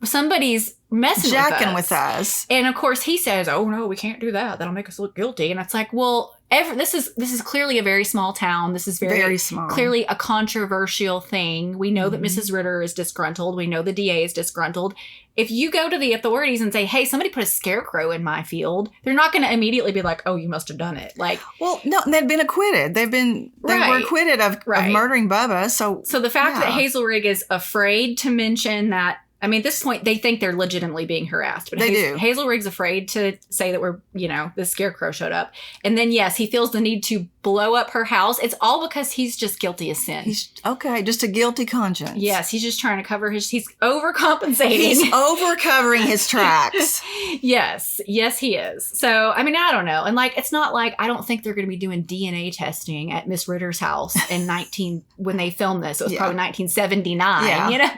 Speaker 2: somebody's messing
Speaker 3: jacking
Speaker 2: with us.
Speaker 3: with us.
Speaker 2: And of course he says, oh no, we can't do that. That'll make us look guilty. And it's like, well, this is clearly a very small town. This is very
Speaker 3: small.
Speaker 2: Clearly a controversial thing. We know that Mrs. Ritter is disgruntled. We know the DA is disgruntled. If you go to the authorities and say, hey, somebody put a Scarecrow in my field, they're not going to immediately be like, oh, you must have done it. Like,
Speaker 3: well, no, they've been acquitted. They were acquitted of murdering Bubba. So
Speaker 2: the fact that Hazelrig is afraid to mention that, I mean, at this point, they think they're legitimately being harassed. But
Speaker 3: they do.
Speaker 2: Hazelrig's afraid to say that the Scarecrow showed up. And then, yes, he feels the need to blow up her house. It's all because he's just guilty of sin.
Speaker 3: He's just a guilty conscience.
Speaker 2: Yes, he's just trying to cover he's overcompensating.
Speaker 3: He's overcovering his tracks.
Speaker 2: Yes, he is. So, I mean, I don't know. And it's not like, I don't think they're going to be doing DNA testing at Miss Ritter's house in when they filmed this. It was probably 1979,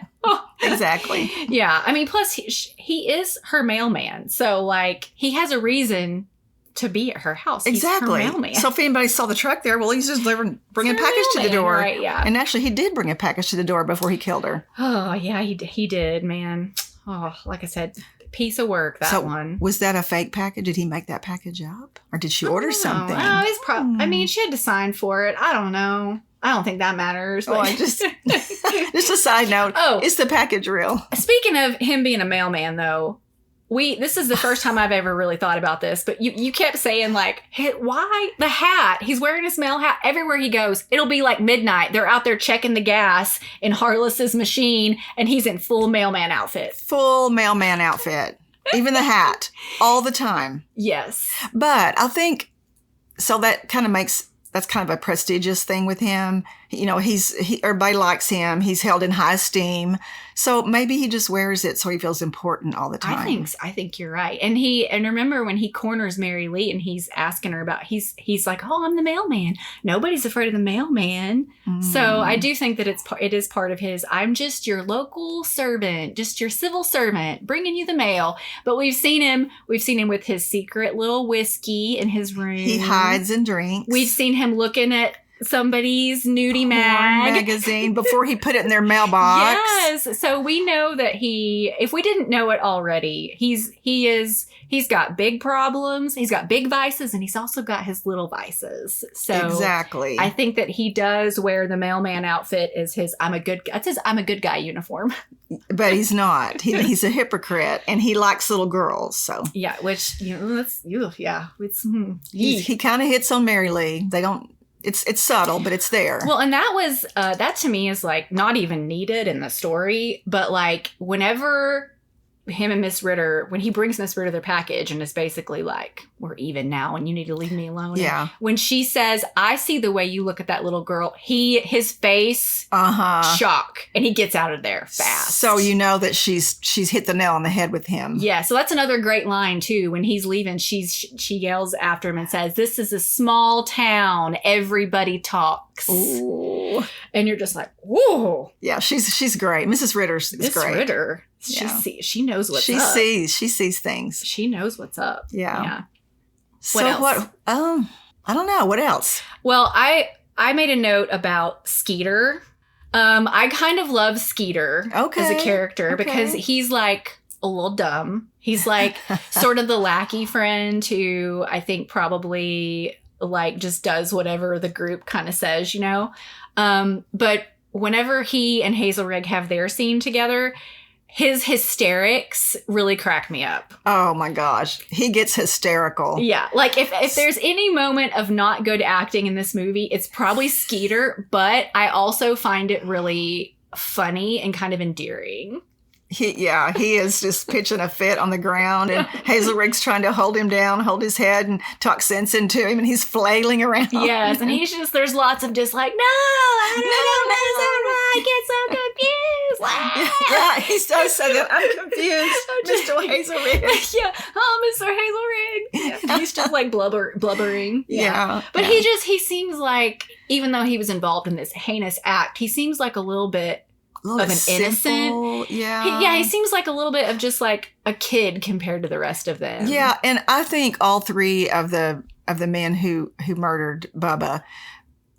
Speaker 3: Exactly.
Speaker 2: Yeah. I mean, plus he is her mailman. So he has a reason to be at her house.
Speaker 3: Exactly.
Speaker 2: He's her mailman.
Speaker 3: So if anybody saw the truck there, well, he's just bringing a package to the door.
Speaker 2: Right, yeah.
Speaker 3: And actually he did bring a package to the door before he killed her.
Speaker 2: Oh, yeah, he did, man. Oh, like I said, piece of work, that one.
Speaker 3: Was that a fake package? Did he make that package up? Or did she order something?
Speaker 2: Oh, it's I mean, she had to sign for it. I don't know. I don't think that matters.
Speaker 3: Oh, just a side note.
Speaker 2: Oh,
Speaker 3: is the package real?
Speaker 2: Speaking of him being a mailman, though, this is the first time I've ever really thought about this. But you kept saying hey, why the hat? He's wearing his mail hat everywhere he goes. It'll be midnight. They're out there checking the gas in Harless's machine, and he's in full mailman outfit.
Speaker 3: Full mailman outfit. Even the hat, all the time.
Speaker 2: Yes,
Speaker 3: but I think so. That kind of makes. That's kind of a prestigious thing with him. Everybody likes him. He's held in high esteem. So maybe he just wears it so he feels important all the time.
Speaker 2: I think you're right. And remember when he corners Mary Lee and he's asking her about, he's like, oh, I'm the mailman. Nobody's afraid of the mailman. So I do think that it is part of his, I'm just your local servant, just your civil servant, bringing you the mail. But we've seen him with his secret little whiskey in his room.
Speaker 3: He hides and drinks.
Speaker 2: We've seen him looking at somebody's nudie
Speaker 3: magazine before he put it in their mailbox.
Speaker 2: Yes. So we know that if we didn't know it already, he's got big problems, he's got big vices, and he's also got his little vices. So
Speaker 3: exactly.
Speaker 2: I think that he does wear the mailman outfit as his I'm a good guy uniform.
Speaker 3: But he's not. He's a hypocrite, and he likes little girls. So
Speaker 2: yeah, which that's it's
Speaker 3: he kind of hits on Mary Lee. They don't. It's subtle, but it's there.
Speaker 2: Well, and that was that to me is not even needed in the story, but whenever him and Miss Ritter, when he brings Miss Ritter their package and is basically we're even now and you need to leave me alone.
Speaker 3: Yeah.
Speaker 2: When she says, I see the way you look at that little girl, his face, shock, and he gets out of there fast.
Speaker 3: So you know that she's hit the nail on the head with him.
Speaker 2: Yeah. So that's another great line too. When he's leaving, she yells after him and says, this is a small town. Everybody talks.
Speaker 3: Ooh.
Speaker 2: And you're just whoa.
Speaker 3: Yeah. She's great. Mrs. Ritter's great.
Speaker 2: Miss Ritter.
Speaker 3: Yeah.
Speaker 2: She knows what's up.
Speaker 3: She sees things.
Speaker 2: She knows what's up.
Speaker 3: Yeah.
Speaker 2: What else?
Speaker 3: I don't know. What else?
Speaker 2: Well, I made a note about Skeeter. I kind of love Skeeter as a character because he's a little dumb. He's sort of the lackey friend who I think probably just does whatever the group kind of says, But whenever he and Hazelrig have their scene together, his hysterics really crack me up.
Speaker 3: Oh my gosh. He gets hysterical.
Speaker 2: Yeah. Like if there's any moment of not good acting in this movie, it's probably Skeeter, but I also find it really funny and kind of endearing.
Speaker 3: He is just pitching a fit on the ground, and Hazelrig's trying to hold him down, hold his head, and talk sense into him, and he's flailing around.
Speaker 2: Yes, and there's lots of just like, no, I get so confused.
Speaker 3: Yeah, he does say that. I'm confused, Mr. Hazelrig.
Speaker 2: Yeah, oh, Mr. Hazelrig. Yeah. He's just like blubbering.
Speaker 3: Yeah.
Speaker 2: But he seems like, even though he was involved in this heinous act, he seems like a little bit of an innocent.
Speaker 3: Yeah.
Speaker 2: He seems like a little bit of just like a kid compared to the rest of them.
Speaker 3: Yeah, and I think all three of the men who murdered Bubba,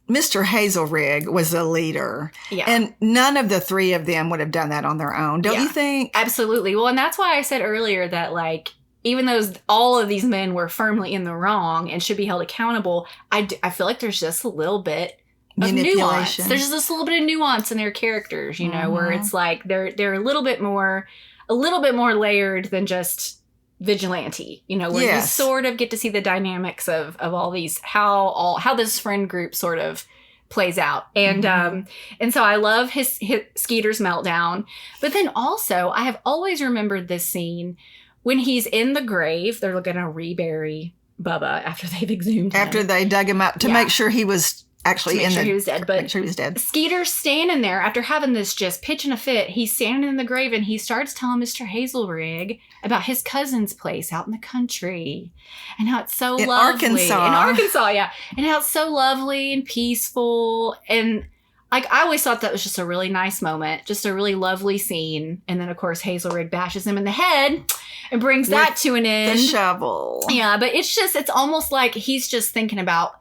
Speaker 3: Mr. Hazelrig was the leader.
Speaker 2: Yeah.
Speaker 3: And none of the three of them would have done that on their own, don't you think?
Speaker 2: Absolutely. Well, and that's why I said earlier that, like, even though all of these men were firmly in the wrong and should be held accountable, I feel like there's just a little bit of nuance. There's just a little bit of nuance in their characters, you know, where it's like they're a little bit more layered than just vigilante, you know, where you sort of get to see the dynamics of all these, how this friend group sort of plays out. And and so I love his Skeeter's meltdown. But then also I have always remembered this scene when he's in the grave. They're going to rebury Bubba after they've exhumed him.
Speaker 3: After they dug him up to make sure he was actually
Speaker 2: he was dead. But
Speaker 3: make sure he was dead.
Speaker 2: Skeeter's standing there after having this just pitching a fit. He's standing in the grave and he starts telling Mr. Hazelrig about his cousin's place out in the country and how it's so lovely. In Arkansas, yeah. And how it's so lovely and peaceful. And like, I always thought that was just a really nice moment, just a really lovely scene. And then, of course, Hazelrig bashes him in the head and brings that to an end.
Speaker 3: The shovel.
Speaker 2: Yeah, but it's almost like he's just thinking about,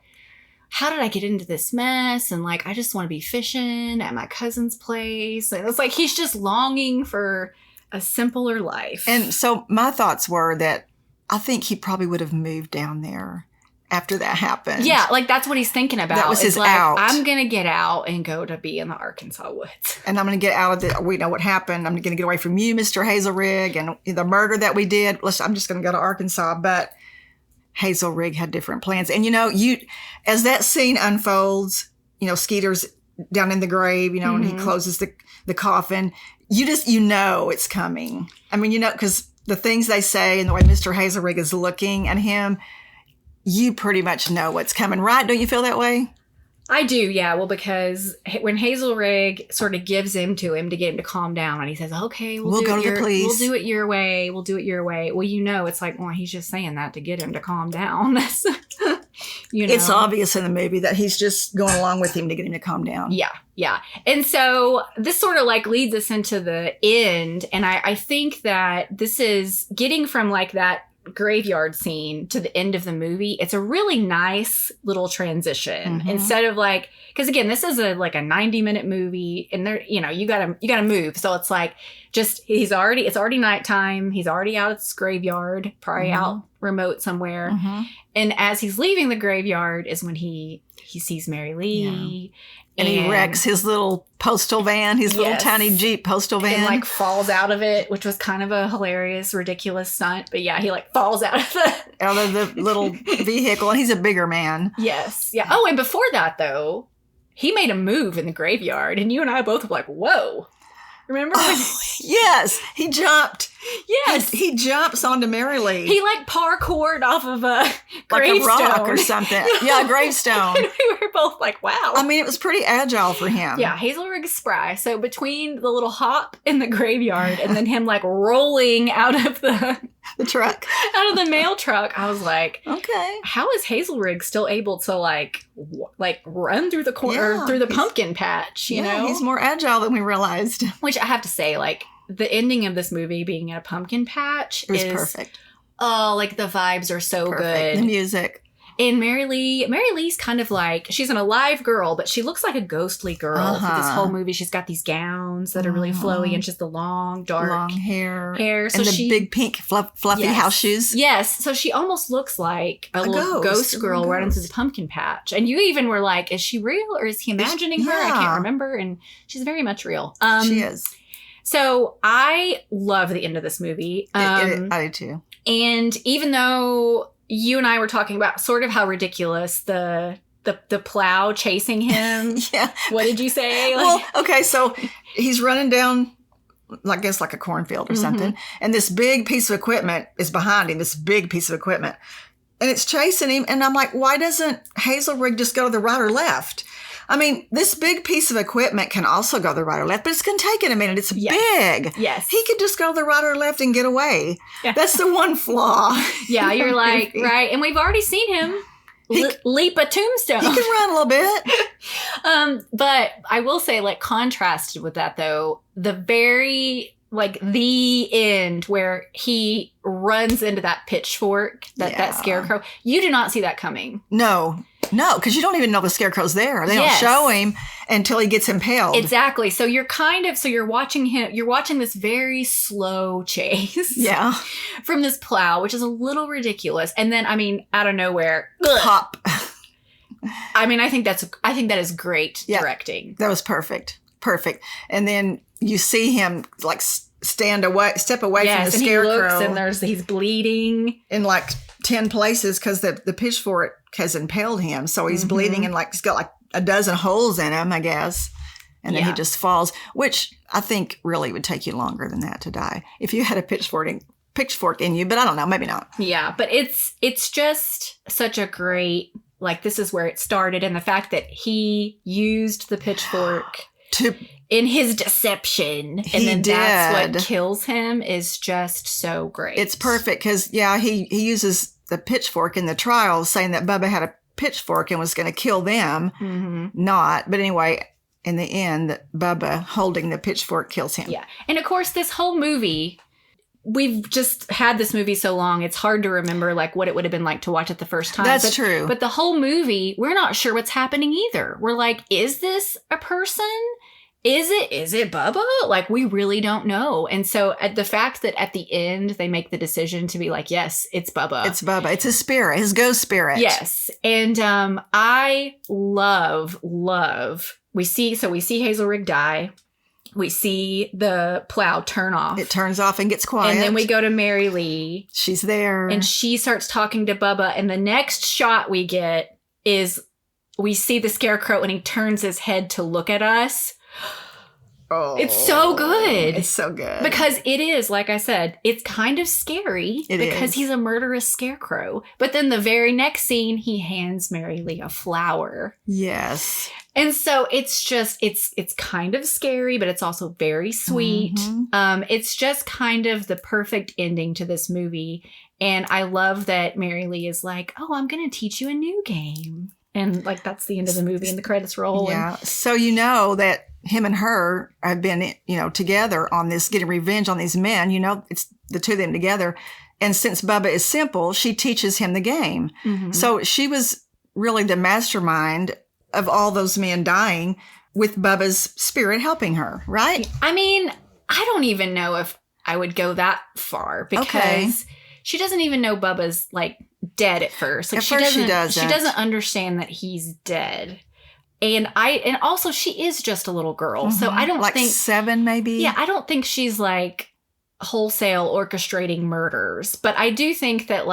Speaker 2: how did I get into this mess? And like, I just want to be fishing at my cousin's place. And it's like, he's just longing for a simpler life.
Speaker 3: And so my thoughts were that I think he probably would have moved down there after that happened.
Speaker 2: Yeah, like that's what he's thinking about.
Speaker 3: That was his
Speaker 2: like,
Speaker 3: out.
Speaker 2: I'm going to get out and go to be in the Arkansas woods.
Speaker 3: And I'm going to get out of we know what happened. I'm going to get away from you, Mr. Hazelrig, and the murder that we did. I'm just going to go to Arkansas. But Hazelrig had different plans. And, you know, as that scene unfolds, you know, Skeeter's down in the grave, you know, and he closes the coffin. You know it's coming. I mean, you know, because the things they say and the way Mr. Hazelrig is looking at him, you pretty much know what's coming, right? Don't you feel that way?
Speaker 2: I do, yeah. Well, because when Hazelrig sort of gives in to him to get him to calm down, and he says, "Okay, we'll go to the police. We'll do it your way. We'll do it your way." Well, you know, it's like, well, he's just saying that to get him to calm down. You know,
Speaker 3: it's obvious in the movie that he's just going along with him to get him to calm down.
Speaker 2: Yeah. And so this sort of like leads us into the end, and I think that this is getting from like that graveyard scene to the end of the movie. It's a really nice little transition instead of like, because again, this is a 90-minute movie, and there, you know, you gotta move. So it's like, just it's already nighttime. He's already out at this graveyard, probably out remote somewhere. And as he's leaving the graveyard is when he sees Mary Lee. Yeah.
Speaker 3: And he wrecks his little postal van, his little tiny Jeep postal van.
Speaker 2: And like falls out of it, which was kind of a hilarious, ridiculous stunt. But yeah, he like falls out of
Speaker 3: the little vehicle, and he's a bigger man.
Speaker 2: Yes. Yeah. Oh, and before that though, he made a move in the graveyard, and you and I both were like, whoa. Remember?
Speaker 3: Yes, he jumped.
Speaker 2: Yes.
Speaker 3: He jumps onto Mary Lee.
Speaker 2: He like parkoured off of a
Speaker 3: Like
Speaker 2: gravestone.
Speaker 3: a rock or something. Yeah, a gravestone.
Speaker 2: And we were both like, wow.
Speaker 3: I mean, it was pretty agile for him.
Speaker 2: Yeah, Hazelrig's spry. So between the little hop in the graveyard and then him like rolling out of the
Speaker 3: truck,
Speaker 2: out of the mail truck, I was like,
Speaker 3: okay,
Speaker 2: how is Hazelrig still able to like run through the corner, through the pumpkin patch? You know,
Speaker 3: he's more agile than we realized.
Speaker 2: Which I have to say, like, the ending of this movie being in a pumpkin patch is
Speaker 3: perfect.
Speaker 2: Oh, like the vibes are so
Speaker 3: perfect.
Speaker 2: good.
Speaker 3: The music.
Speaker 2: And Mary Lee's kind of like, she's an alive girl, but she looks like a ghostly girl for this whole movie. She's got these gowns that are really flowy and just the long, dark
Speaker 3: hair.
Speaker 2: So
Speaker 3: and the big pink fluffy house shoes.
Speaker 2: Yes. So she almost looks like a little ghost girl running through the pumpkin patch. And you even were like, is she real or is he imagining her? I can't remember. And she's very much real.
Speaker 3: She is.
Speaker 2: So I love the end of this movie.
Speaker 3: I do too.
Speaker 2: And even though you and I were talking about sort of how ridiculous the plow chasing him.
Speaker 3: Yeah.
Speaker 2: What did you say?
Speaker 3: Well, okay, so he's running down, I guess, like a cornfield or something, and this big piece of equipment is behind him, this big piece of equipment, and it's chasing him, and I'm like, why doesn't Hazelrig just go to the right or left? I mean, this big piece of equipment can also go to the right or left, but it's going to take it a minute. It's big.
Speaker 2: Yes.
Speaker 3: He could just go to the right or left and get away.
Speaker 2: Yeah.
Speaker 3: That's the one flaw.
Speaker 2: Yeah, you're like, right. And we've already seen him leap a tombstone.
Speaker 3: He can run a little bit.
Speaker 2: But I will say, like, contrasted with that, though, the very, like, the end where he runs into that pitchfork, that Scarecrow, you do not see that coming.
Speaker 3: No, because you don't even know the Scarecrow's there. They don't show him until he gets impaled.
Speaker 2: Exactly. So you're watching this very slow chase.
Speaker 3: Yeah.
Speaker 2: From this plow, which is a little ridiculous. And then, I mean, out of nowhere,
Speaker 3: Pop.
Speaker 2: I mean, I think that is great directing.
Speaker 3: That was perfect. Perfect. And then you see him like step away from the Scarecrow.
Speaker 2: He looks and he's bleeding
Speaker 3: in like 10 places because the pitchfork has impaled him. So he's bleeding and like he's got like a dozen holes in him, I guess. And then he just falls, which I think really would take you longer than that to die if you had a pitchfork in you. But I don't know, maybe not.
Speaker 2: Yeah, but it's just such a great, like, this is where it started, and the fact that he used the pitchfork in his deception, and then that's what kills him, is just so great.
Speaker 3: It's perfect because he uses the pitchfork in the trial, saying that Bubba had a pitchfork and was going to kill them. Not, but anyway, in the end, Bubba holding the pitchfork kills him.
Speaker 2: Yeah, and of course, this whole movie, we've just had this movie so long, it's hard to remember like what it would have been like to watch it the first time.
Speaker 3: That's true.
Speaker 2: But the whole movie, we're not sure what's happening either. We're like, is this a person? Is it Bubba? Like, we really don't know. And so the fact that at the end they make the decision to be like, yes, it's Bubba.
Speaker 3: It's Bubba. It's his spirit, his ghost spirit.
Speaker 2: Yes. And I love, we see Hazelrig die. We see the plow turn off.
Speaker 3: It turns off and gets quiet.
Speaker 2: And then we go to Mary Lee.
Speaker 3: She's there.
Speaker 2: And she starts talking to Bubba. And the next shot we get is we see the Scarecrow and he turns his head to look at us.
Speaker 3: Oh,
Speaker 2: it's so good.
Speaker 3: It's so good.
Speaker 2: Because it is, like I said, it's kind of scary because he's a murderous Scarecrow. But then the very next scene, he hands Mary Lee a flower.
Speaker 3: Yes.
Speaker 2: And so it's just, it's kind of scary, but it's also very sweet. It's just kind of the perfect ending to this movie. And I love that Mary Lee is like, oh, I'm going to teach you a new game. And like, that's the end of the movie and the credits roll.
Speaker 3: Yeah. So you know that him and her have been, together on this, getting revenge on these men. It's the two of them together. And since Bubba is simple, she teaches him the game. So she was really the mastermind of all those men dying with Bubba's spirit helping her, right?
Speaker 2: I mean, I don't even know if I would go that far because she doesn't even know Bubba's like dead at first. Like,
Speaker 3: at first she doesn't.
Speaker 2: She doesn't understand that he's dead. And also she is just a little girl. So I don't think
Speaker 3: 7 maybe.
Speaker 2: Yeah, I don't think she's like wholesale orchestrating murders. But I do think that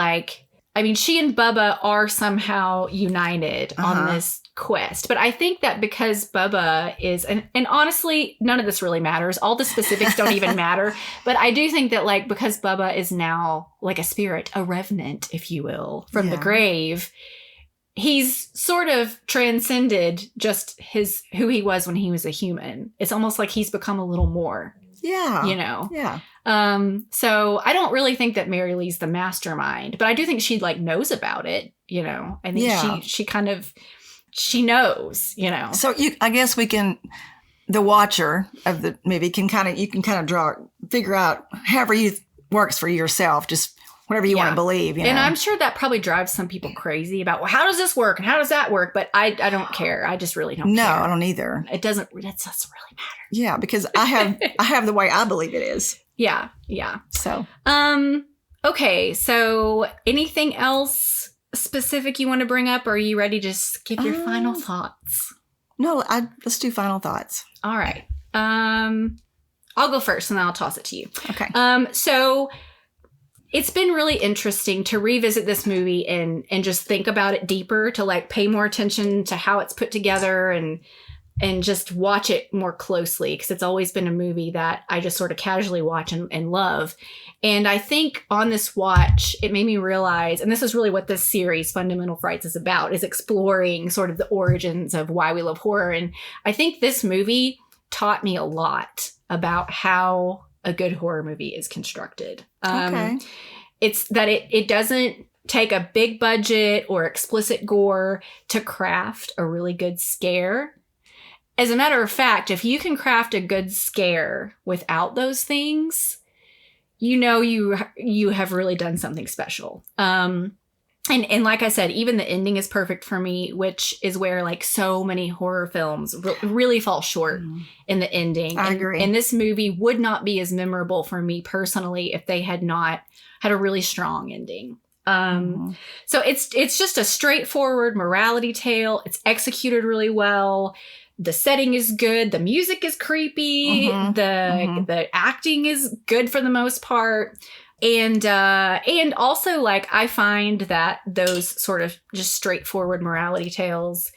Speaker 2: she and Bubba are somehow united on this quest. But I think that because Bubba is, and honestly, none of this really matters. All the specifics don't even matter. But I do think that because Bubba is now like a spirit, a revenant, if you will, from the grave, he's sort of transcended just who he was when he was a human. It's almost like he's become a little more.
Speaker 3: Yeah.
Speaker 2: Yeah. So I don't really think that Mary Lee's the mastermind, but I do think she knows about it, I think she kind of, she knows,
Speaker 3: So I guess the watcher of the movie you can kind of figure out however works for yourself, just whatever you want to believe,
Speaker 2: And I'm sure that probably drives some people crazy about, well, how does this work and how does that work? But I don't care. I just really don't care.
Speaker 3: No, I don't either.
Speaker 2: It doesn't really matter.
Speaker 3: Yeah, because I have the way I believe it is.
Speaker 2: Yeah.
Speaker 3: So.
Speaker 2: Okay, so anything else specific you want to bring up, or are you ready to just give your final thoughts?
Speaker 3: No, let's do final thoughts.
Speaker 2: All right. I'll go first and then I'll toss it to you.
Speaker 3: Okay.
Speaker 2: So it's been really interesting to revisit this movie and just think about it deeper, to like pay more attention to how it's put together and just watch it more closely, because it's always been a movie that I just sort of casually watch and love. And I think on this watch, it made me realize, and this is really what this series, Fundamental Frights, is about, is exploring sort of the origins of why we love horror. And I think this movie taught me a lot about how a good horror movie is constructed.
Speaker 3: Okay.
Speaker 2: It's that it doesn't take a big budget or explicit gore to craft a really good scare. As a matter of fact, if you can craft a good scare without those things, you know you have really done something special. And like I said, even the ending is perfect for me, which is where like so many horror films really fall short in the ending.
Speaker 3: I agree.
Speaker 2: And this movie would not be as memorable for me personally if they had not had a really strong ending. So it's just a straightforward morality tale. It's executed really well. The setting is good. The music is creepy. The acting is good for the most part. And also, like, I find that those sort of just straightforward morality tales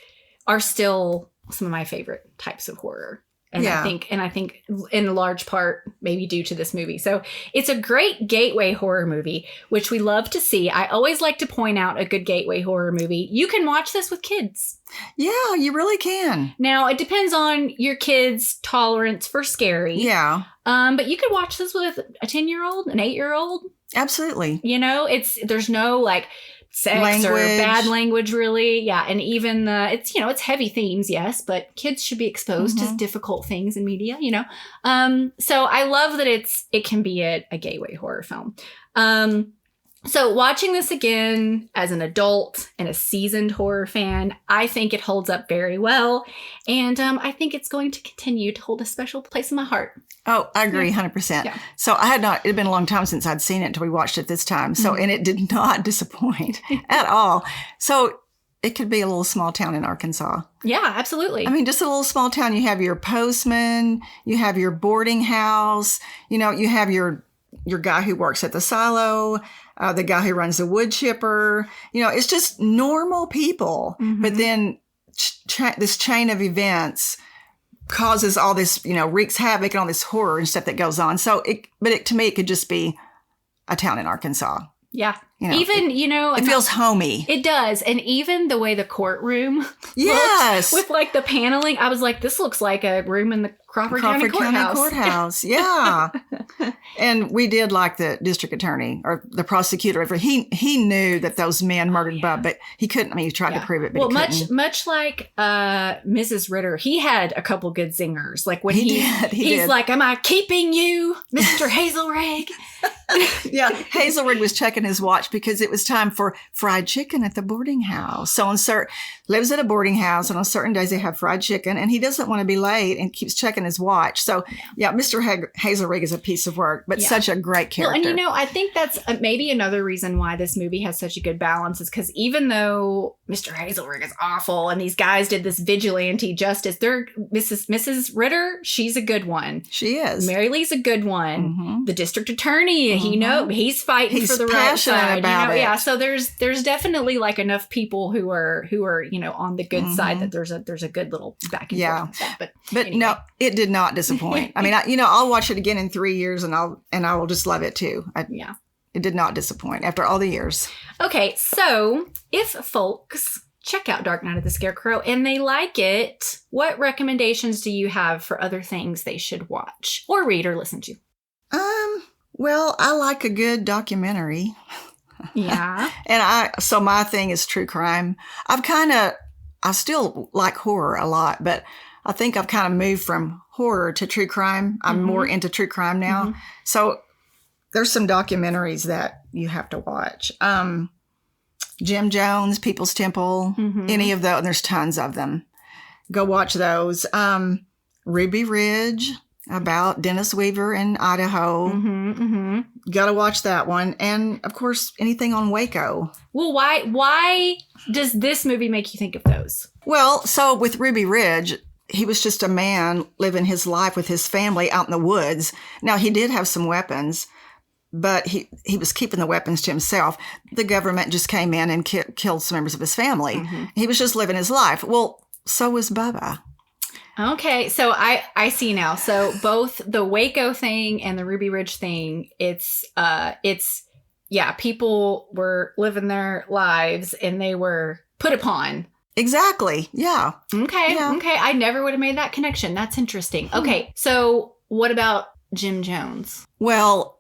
Speaker 2: are still some of my favorite types of horror. And I think in large part, maybe due to this movie. So it's a great gateway horror movie, which we love to see. I always like to point out a good gateway horror movie. You can watch this with kids.
Speaker 3: Yeah, you really can.
Speaker 2: Now, it depends on your kid's tolerance for scary.
Speaker 3: Yeah.
Speaker 2: But you could watch this with a 10-year-old, an 8-year-old.
Speaker 3: Absolutely.
Speaker 2: You know, there's no like sex
Speaker 3: language.
Speaker 2: or bad language, really. Yeah. And even it's heavy themes, yes, but kids should be exposed to difficult things in media, you know? So I love that it can be a gateway horror film. So watching this again as an adult and a seasoned horror fan, I think it holds up very well. And I think it's going to continue to hold a special place in my heart.
Speaker 3: Oh, I agree 100%.
Speaker 2: Yeah.
Speaker 3: So it had been a long time since I'd seen it until we watched it this time. So, and it did not disappoint at all. So it could be a little small town in Arkansas.
Speaker 2: Yeah, absolutely.
Speaker 3: I mean, just a little small town. You have your postman, you have your boarding house, you know, you have your guy who works at the silo, the guy who runs the wood chipper. You know, it's just normal people. But then this chain of events causes all this, you know, wreaks havoc and all this horror and stuff that goes on. So to me, it could just be a town in Arkansas.
Speaker 2: Yeah.
Speaker 3: You know,
Speaker 2: even,
Speaker 3: it feels homey.
Speaker 2: It does. And even the way the courtroom
Speaker 3: yes.
Speaker 2: looks, with like the paneling, I was like, this looks like a room in the Crawford County Courthouse.
Speaker 3: Yeah. And we did like the district attorney or the prosecutor. He knew that those men murdered Bub, but he couldn't. I mean, he tried to prove it, but he couldn't.
Speaker 2: much like Mrs. Ritter, he had a couple good zingers. Like when he's
Speaker 3: did.
Speaker 2: like, "Am I keeping you, Mr. Hazelrig?"
Speaker 3: Yeah, Hazelrig was checking his watch because it was time for fried chicken at the boarding house. So lives at a boarding house, and on certain days they have fried chicken, and he doesn't want to be late and keeps checking his watch. So yeah, Mr. Hazelrig is a piece of work, but such a great character.
Speaker 2: Well, and you know, I think that's maybe another reason why this movie has such a good balance is because even though Mr. Hazelrig is awful and these guys did this vigilante justice, they're Mrs. Ritter, she's a good one.
Speaker 3: She is.
Speaker 2: Mary Lee's a good one. The district attorney, he's fighting for the right side.
Speaker 3: About it.
Speaker 2: Yeah, so there's definitely like enough people who are you know on the good side that there's a good little back and forth with that. But anyway.
Speaker 3: No, it did not disappoint. I mean, I'll watch it again in 3 years and I will just love it too. It did not disappoint after all the years.
Speaker 2: Okay, so if folks check out Dark Night of the Scarecrow and they like it, what recommendations do you have for other things they should watch or read or listen to?
Speaker 3: Well, I like a good documentary.
Speaker 2: Yeah.
Speaker 3: So my thing is true crime. I still like horror a lot, but I think I've kind of moved from horror to true crime. I'm more into true crime now. So there's some documentaries that you have to watch. Jim Jones, People's Temple, any of those, and there's tons of them. Go watch those. Ruby Ridge, about Dennis Weaver in Idaho. Got to watch that one. And, of course, anything on Waco.
Speaker 2: Well, why does this movie make you think of those?
Speaker 3: Well, so with Ruby Ridge, he was just a man living his life with his family out in the woods. Now, he did have some weapons, but he was keeping the weapons to himself. The government just came in and killed some members of his family.
Speaker 2: Mm-hmm.
Speaker 3: He was just living his life. Well, so was Bubba.
Speaker 2: Okay, so I see now. So both the Waco thing and the Ruby Ridge thing, it's people were living their lives and they were put upon.
Speaker 3: Exactly. Yeah.
Speaker 2: Okay.
Speaker 3: Yeah.
Speaker 2: Okay. I never would have made that connection. That's interesting. Okay. So what about Jim Jones?
Speaker 3: Well,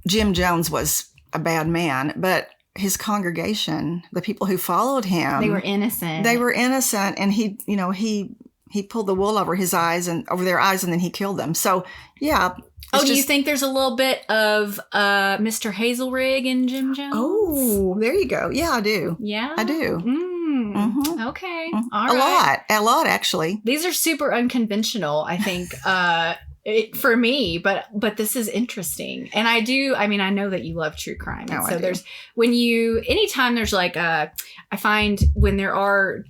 Speaker 3: Jim Jones was a bad man, but his congregation, the people who followed him,
Speaker 2: They were innocent.
Speaker 3: And he pulled the wool over their eyes and then he killed them. So, yeah.
Speaker 2: Oh, do you think there's a little bit of Mr. Hazelrig in Jim Jones?
Speaker 3: Oh, there you go. Yeah, I do.
Speaker 2: Yeah?
Speaker 3: I do. Mhm.
Speaker 2: Okay.
Speaker 3: Mhm.
Speaker 2: All right.
Speaker 3: A lot, actually.
Speaker 2: These are super unconventional, I think, for me, but this is interesting. And I know that you love true crime. And
Speaker 3: Oh,
Speaker 2: so
Speaker 3: I do.
Speaker 2: anytime there's I find when there are,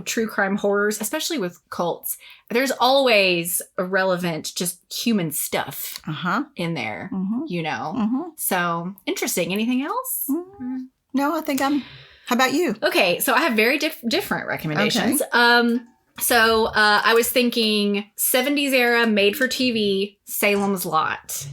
Speaker 2: true crime horrors, especially with cults, there's always a relevant, just human stuff in there, So interesting. Anything else?
Speaker 3: No, I think how about you?
Speaker 2: Okay, so I have very different recommendations. So I was thinking 70s era, made for TV, Salem's Lot.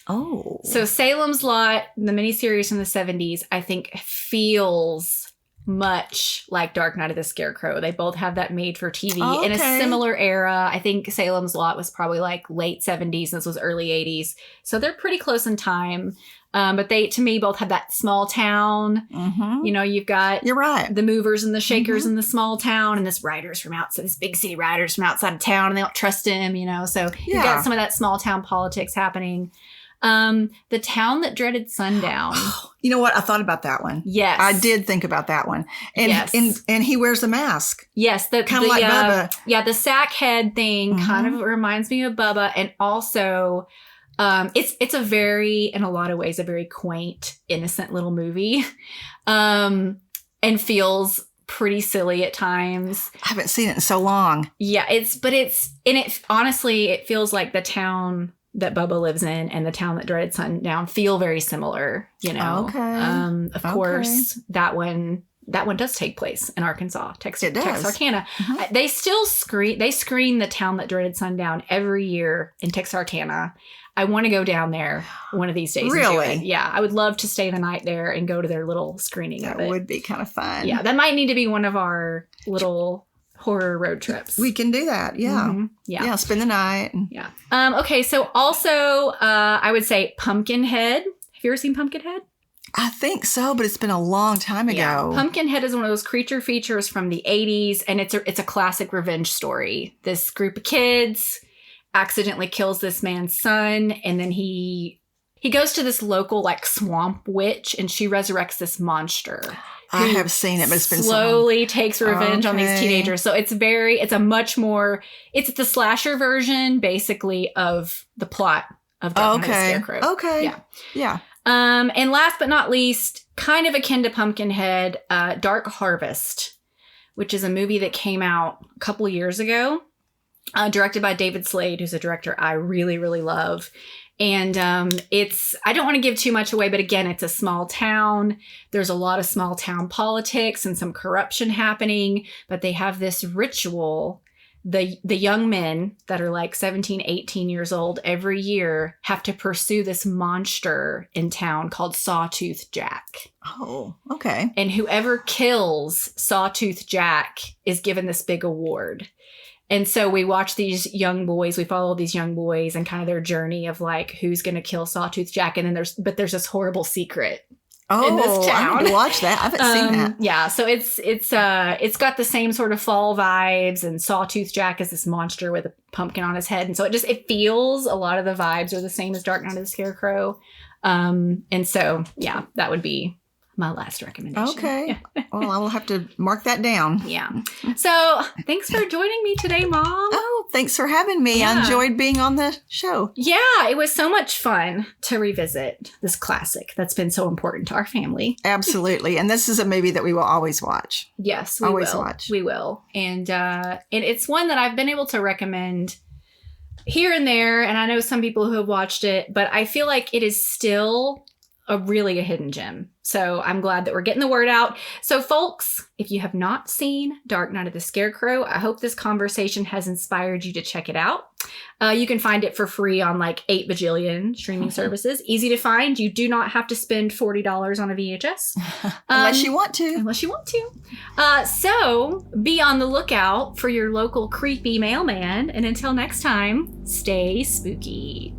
Speaker 3: Oh.
Speaker 2: So Salem's Lot, the miniseries from the 70s, I think feels much like Dark Knight of the Scarecrow. They both have that made for TV in a similar era. I think Salem's Lot was probably late 70s. This was early 80s. So they're pretty close in time. But they, to me, both have that small town.
Speaker 3: Mm-hmm.
Speaker 2: You've got
Speaker 3: You're right.
Speaker 2: the movers and the shakers in the small town, and this big city riders from outside of town, and they don't trust him, So you've got some of that small town politics happening. The Town That Dreaded Sundown.
Speaker 3: You know what? I thought about that one.
Speaker 2: Yes.
Speaker 3: I did think about that one. And
Speaker 2: Yes.
Speaker 3: and he wears a mask.
Speaker 2: Yes,
Speaker 3: Kind of like Bubba.
Speaker 2: Yeah, the sack head thing kind of reminds me of Bubba, and also it's a in a lot of ways, a very quaint, innocent little movie, and feels pretty silly at times.
Speaker 3: I haven't seen it in so long.
Speaker 2: Yeah, honestly, it feels like the town that Bubba lives in and the Town That Dreaded Sundown feel very similar,
Speaker 3: Okay.
Speaker 2: Of course, that one does take place in Arkansas, Texarkana.
Speaker 3: Mm-hmm.
Speaker 2: They still screen the Town That Dreaded Sundown every year in Texarkana. I want to go down there one of these days.
Speaker 3: Really?
Speaker 2: And do it. Yeah, I would love to stay the night there and go to their little screening of it.
Speaker 3: That would be kind of fun.
Speaker 2: Yeah, that might need to be one of our little horror road trips.
Speaker 3: We can do that. Yeah.
Speaker 2: Mhm. Yeah.
Speaker 3: Yeah. Spend the night.
Speaker 2: Yeah. Okay, so also I would say Pumpkinhead. Have you ever seen Pumpkinhead?
Speaker 3: I think so, but it's been a long time ago.
Speaker 2: Yeah. Pumpkinhead is one of those creature features from the 80s, and it's a classic revenge story. This group of kids accidentally kills this man's son, and then he goes to this local swamp witch, and she resurrects this monster.
Speaker 3: I have seen it, but it's been so long.
Speaker 2: Slowly takes revenge on these
Speaker 3: Okay.
Speaker 2: teenagers. So it's it's the slasher version, basically, of the plot of Dark Knight of the Scarecrow.
Speaker 3: Okay.
Speaker 2: Yeah.
Speaker 3: Yeah.
Speaker 2: And last but not least, kind of akin to Pumpkinhead, Dark Harvest, which is a movie that came out a couple years ago, directed by David Slade, who's a director I really, really love. And I don't want to give too much away, but again, it's a small town. There's a lot of small town politics and some corruption happening, but they have this ritual. The young men that are 17, 18 years old every year have to pursue this monster in town called Sawtooth Jack.
Speaker 3: Oh, okay.
Speaker 2: And whoever kills Sawtooth Jack is given this big award. And so we watch these young boys, we follow these young boys and kind of their journey of who's going to kill Sawtooth Jack. And then there's this horrible secret in this town.
Speaker 3: I need to watch that. I haven't seen that.
Speaker 2: Yeah, so it's got the same sort of fall vibes, and Sawtooth Jack is this monster with a pumpkin on his head, and so it feels a lot of the vibes are the same as Dark Knight of the Scarecrow, and so yeah, that would be my last recommendation.
Speaker 3: Okay. Well, I will have to mark that down.
Speaker 2: Yeah. So thanks for joining me today, Mom.
Speaker 3: Oh, thanks for having me.
Speaker 2: Yeah.
Speaker 3: I enjoyed being on the show.
Speaker 2: Yeah, it was so much fun to revisit this classic that's been so important to our family.
Speaker 3: Absolutely. And this is a movie that we will always watch.
Speaker 2: Yes, we
Speaker 3: Always
Speaker 2: will.
Speaker 3: watch.
Speaker 2: We will. And it's one that I've been able to recommend here and there. And I know some people who have watched it, but I feel like it is still really a hidden gem. So I'm glad that we're getting the word out. So folks, if you have not seen Dark Night of the Scarecrow, I hope this conversation has inspired you to check it out. You can find it for free on like 8 bajillion streaming services. Easy to find. You do not have to spend $40 on a VHS.
Speaker 3: Unless you want to.
Speaker 2: Unless you want to. So be on the lookout for your local creepy mailman. And until next time, stay spooky.